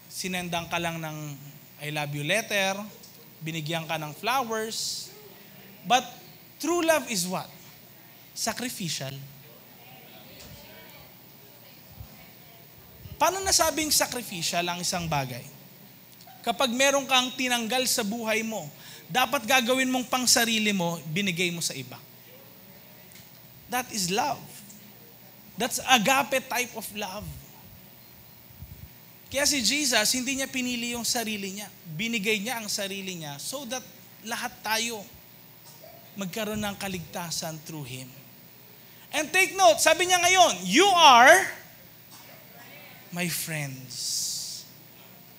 sinendang ka lang ng I love you letter, binigyan ka ng flowers, but true love is what? Sacrificial. Paano nasabing sacrificial ang isang bagay? Kapag meron kang tinanggal sa buhay mo, dapat gagawin mong pang sarili mo, binigay mo sa iba. That is love. That's agape type of love. Kaya si Jesus, hindi niya pinili yung sarili niya. Binigay niya ang sarili niya so that lahat tayo magkaroon ng kaligtasan through Him. And take note, sabi niya ngayon, you are my friends.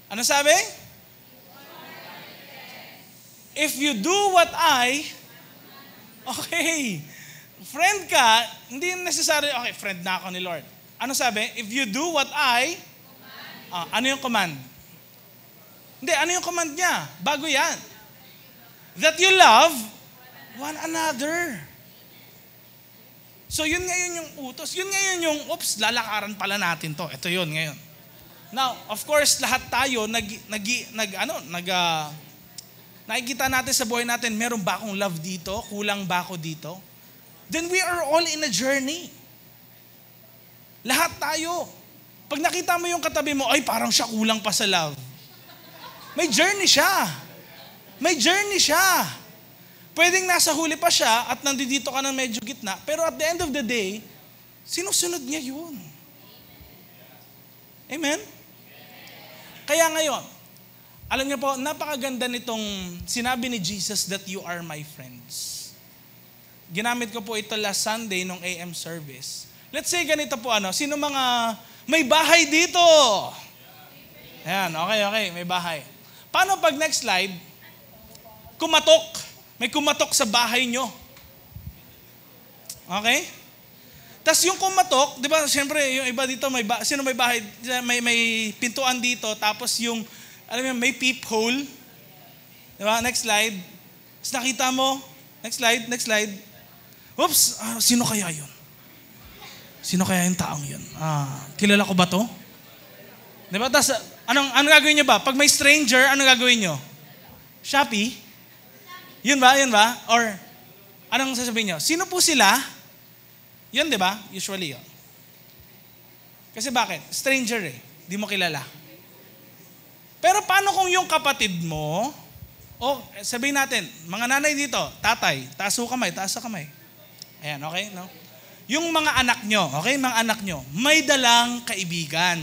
Ano sabi? If you do what okay, friend ka, hindi necessary, okay, friend na ako ni Lord. Ano sabi? If you do what ano yung command? Hindi, ano yung command niya? Bago yan. That you love one another. So yun ngayon yung utos. Yun ngayon yung, lalakaran pala natin to. Ito yun ngayon. Now, of course, lahat tayo, nakikita natin sa buhay natin, meron ba akong love dito? Kulang ba ako dito? Then we are all in a journey. Lahat tayo. Pag nakita mo yung katabi mo, ay parang siya kulang pa sa love. May journey siya. May journey siya. Pwedeng nasa huli pa siya at nandito ka ng medyo gitna, pero at the end of the day, sinusunod niya yun. Amen? Kaya ngayon, alam niyo po, napakaganda nitong sinabi ni Jesus that you are my friends. Ginamit ko po ito last Sunday nung AM service. Let's say ganito po, sino mga may bahay dito? Ayan, okay, may bahay. Paano pag next slide, kumatok? May kumatok sa bahay nyo. Okay? Tapos yung kumatok, di ba, siyempre, yung iba dito, sino may bahay, may pintuan dito, tapos yung, alam mo, may peephole. Di ba? Next slide. Tapos nakita mo, next slide. Oops, sino kaya yun? Sino kaya yung taong yun? Kilala ko ba to? Di ba? Tapos, anong gagawin nyo ba? Pag may stranger, anong gagawin nyo? Shopee? Yun ba? Or, anong sasabihin nyo? Sino po sila? Yun, di ba? Usually yun. Kasi bakit? Stranger Di mo kilala. Pero paano kung yung kapatid mo, sabihin natin, mga nanay dito, tatay, taas sa kamay. Ayan, okay? No? Yung mga anak nyo, okay? Mga anak nyo, may dalang kaibigan.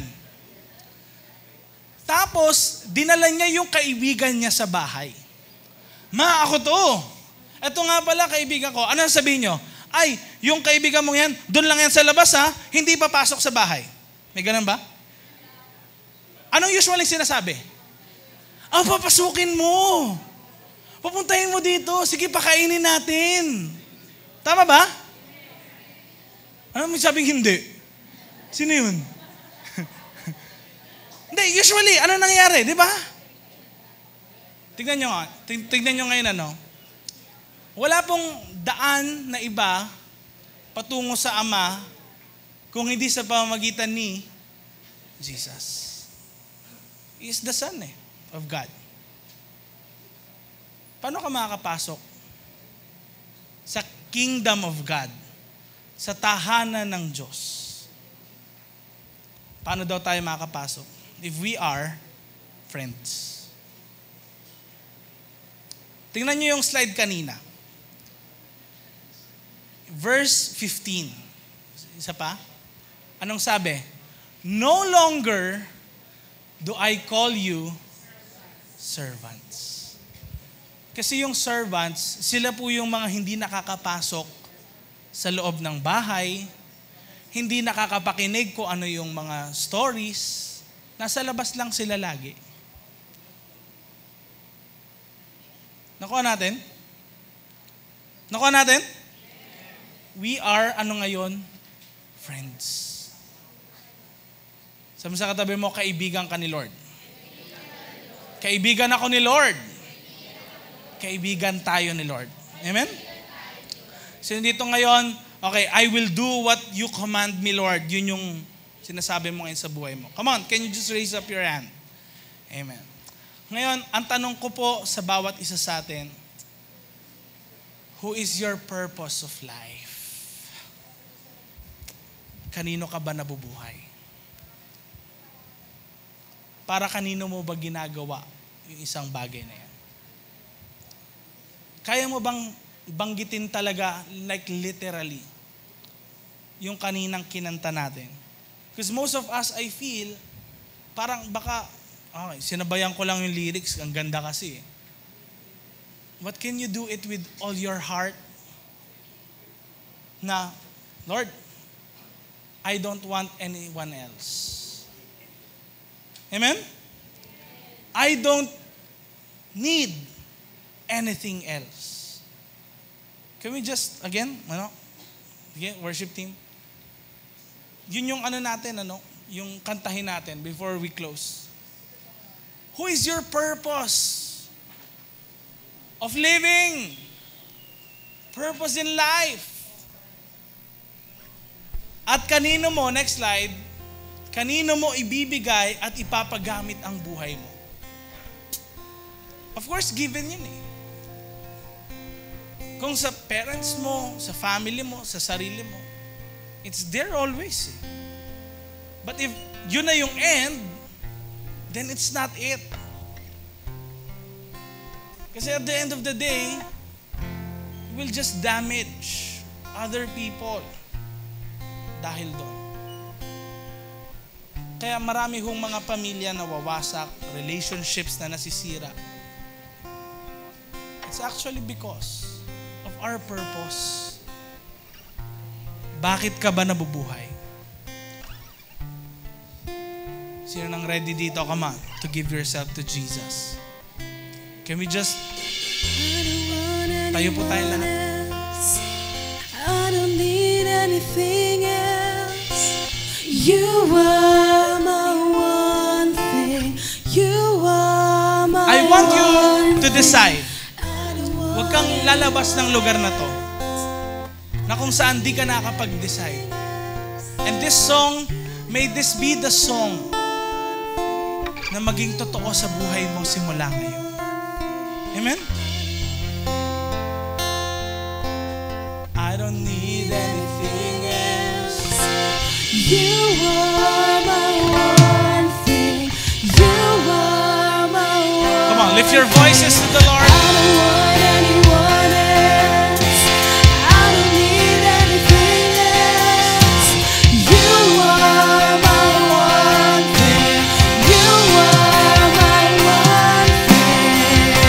Tapos, dinala niya yung kaibigan niya sa bahay. Ako to. Ito nga pala, kaibigan ko. Ano sabihin nyo? Ay, yung kaibigan mo yan, doon lang yan sa labas hindi papasok sa bahay. May ganun ba? Anong usually sinasabi? Papasukin mo. Papuntahin mo dito. Sige, pakainin natin. Tama ba? Ano may sabing hindi? Sino yun? Hindi, usually, ano nangyayari, di ba? Tignan nyo ngayon wala pong daan na iba patungo sa Ama kung hindi sa pamamagitan ni Jesus. He is the Son of God. Paano ka makakapasok sa kingdom of God? Sa tahanan ng Diyos. Paano daw tayo makakapasok? If we are friends. Tingnan nyo yung slide kanina. Verse 15. Isa pa? Anong sabi? No longer do I call you servants. Kasi yung servants, sila po yung mga hindi nakakapasok sa loob ng bahay, hindi nakakapakinig kung ano yung mga stories, nasa labas lang sila lagi. Nakuha natin? We are, ngayon? Friends. Sabi sa katabi mo, kaibigan ka ni Lord. Kaibigan ako ni Lord. Kaibigan tayo ni Lord. Amen? So dito ngayon, okay, I will do what you command me, Lord. Yun yung sinasabi mo ngayon sa buhay mo. Come on, can you just raise up your hand? Amen. Ngayon, ang tanong ko po sa bawat isa sa atin, who is your purpose of life? Kanino ka ba nabubuhay? Para kanino mo ba ginagawa yung isang bagay na yan? Kaya mo bang banggitin talaga, like literally, yung kaninang kinanta natin? Because most of us, I feel, parang baka, okay, sinabayan ko lang yung lyrics, ang ganda kasi. But can you do it with all your heart? Na, Lord, I don't want anyone else. Amen? I don't need anything else. Can we just, again, worship team? Yun yung natin, yung kantahin natin before we close. Who is your purpose of living? Purpose in life. At kanino mo, next slide, kanino mo ibibigay at ipapagamit ang buhay mo? Of course, given yun Kung sa parents mo, sa family mo, sa sarili mo, it's there always. But if yun na yung end, then it's not it. Kasi at the end of the day, you will just damage other people dahil doon. Kaya marami hong mga pamilya na wawasak, relationships na nasisira. It's actually because of our purpose. Bakit ka ba nabubuhay? Sino nang ready dito? Come on, to give yourself to Jesus. Can we just tayo po tayo lahat? I don't need anything else. You are my one thing. You are my I want you to one decide. thing. Huwag kang lalabas ng lugar na to na kung saan di ka nakapag-decide. And this song, may this be the song na maging totoo sa buhay mo simula ngayon. Amen? I don't need anything else. You are my one thing. You are my one. Come on, lift your voices to the Lord. I don't want anyone else. I don't need anything else. You are my one thing. You are my one thing.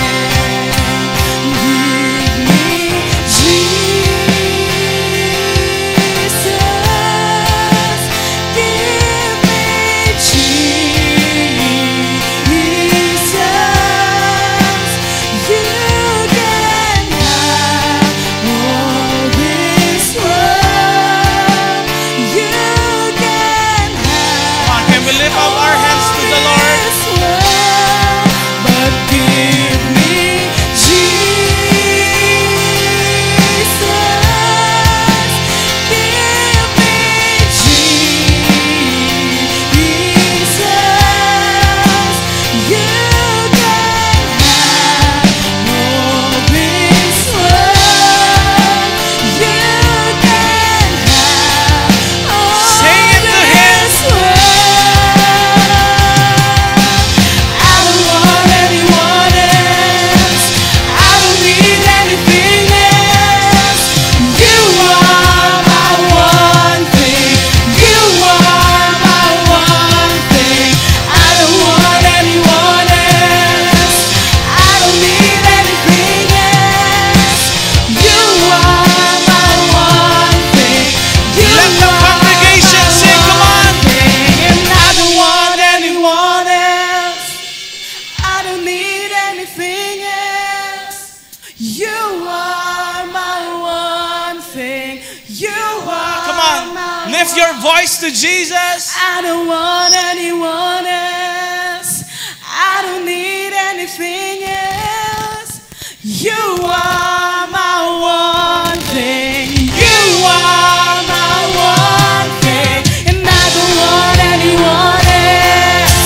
Give me Jesus. Give me Jesus. You You are my one thing. You are Come on, my lift your voice to Jesus. I don't want anyone else. I don't need anything else. You are my one thing. You are my one thing. And I don't want anyone else.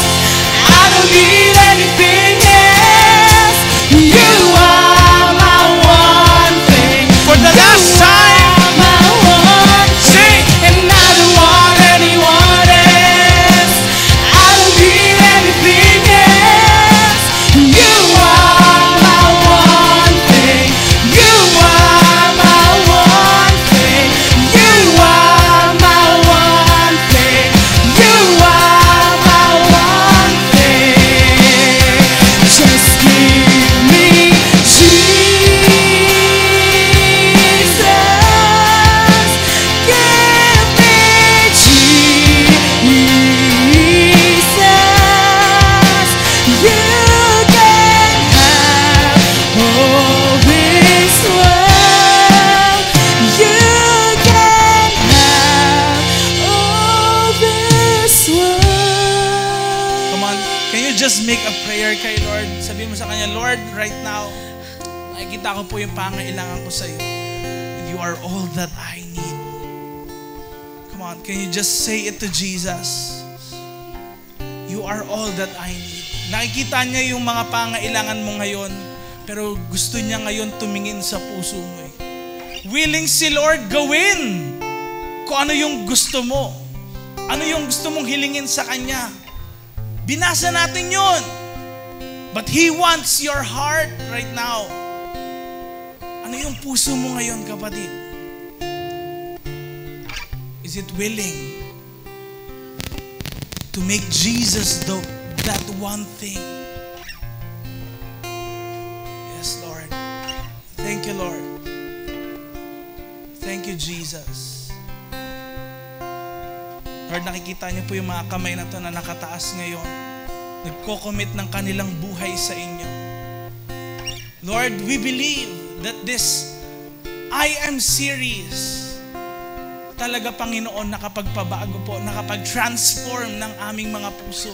I don't need anything else. You are my one thing. For the last time, My one sing. and I don't want anyone else. I don't need anything else. You are my one thing. You are my one thing. You are my one thing. You are my one thing. Just give me Jesus. Give me Jesus. You can have all this world. You can have all this world. Come on, can you just make a prayer kay Lord? Sabihin mo sa Kanya, Lord, right now, nakikita ko po yung pangailangan ko sa iyo. You are all that I need. Come on, can you just say it to Jesus? You are all that I need. Nakikita niya yung mga pangailangan mo ngayon, pero gusto niya ngayon tumingin sa puso mo eh. Willing si Lord gawin kung ano yung gusto mo. Ano yung gusto mong hilingin sa Kanya. Binasa natin yun. But He wants your heart right now. Ano yung puso mo ngayon, kapatid? Is it willing to make Jesus that one thing? Yes, Lord. Thank you, Lord. Thank you, Jesus. Lord, nakikita niyo po yung mga kamay na to na nakataas ngayon. Nagko-commit ng kanilang buhay sa inyo. Lord, we believe that this I Am series talaga, Panginoon, nakapagpabago po, nakapag-transform ng aming mga puso.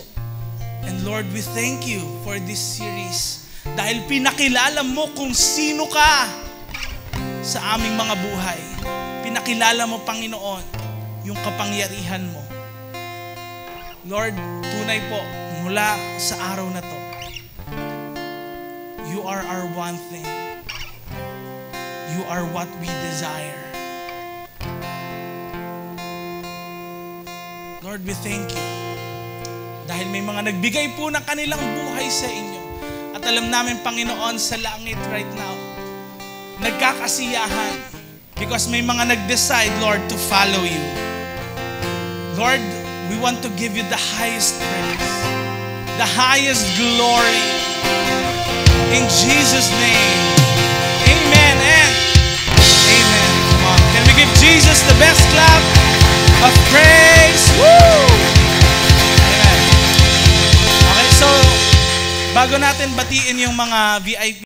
And Lord, we thank you for this series dahil pinakilala mo kung sino ka sa aming mga buhay. Pinakilala mo, Panginoon, yung kapangyarihan mo. Lord, tunay po, mula sa araw na to, you are our one thing. You are what we desire. Lord, we thank you. Dahil may mga nagbigay po ng kanilang buhay sa inyo. At alam namin, Panginoon, sa langit right now, nagkakasiyahan because may mga nag-decide, Lord, to follow you. Lord, we want to give you the highest praise, the highest glory. In Jesus' name, amen and amen. Come on. Can we give Jesus the best clap of praise? Woo! Amen. Okay, so bago natin batiin yung mga VIP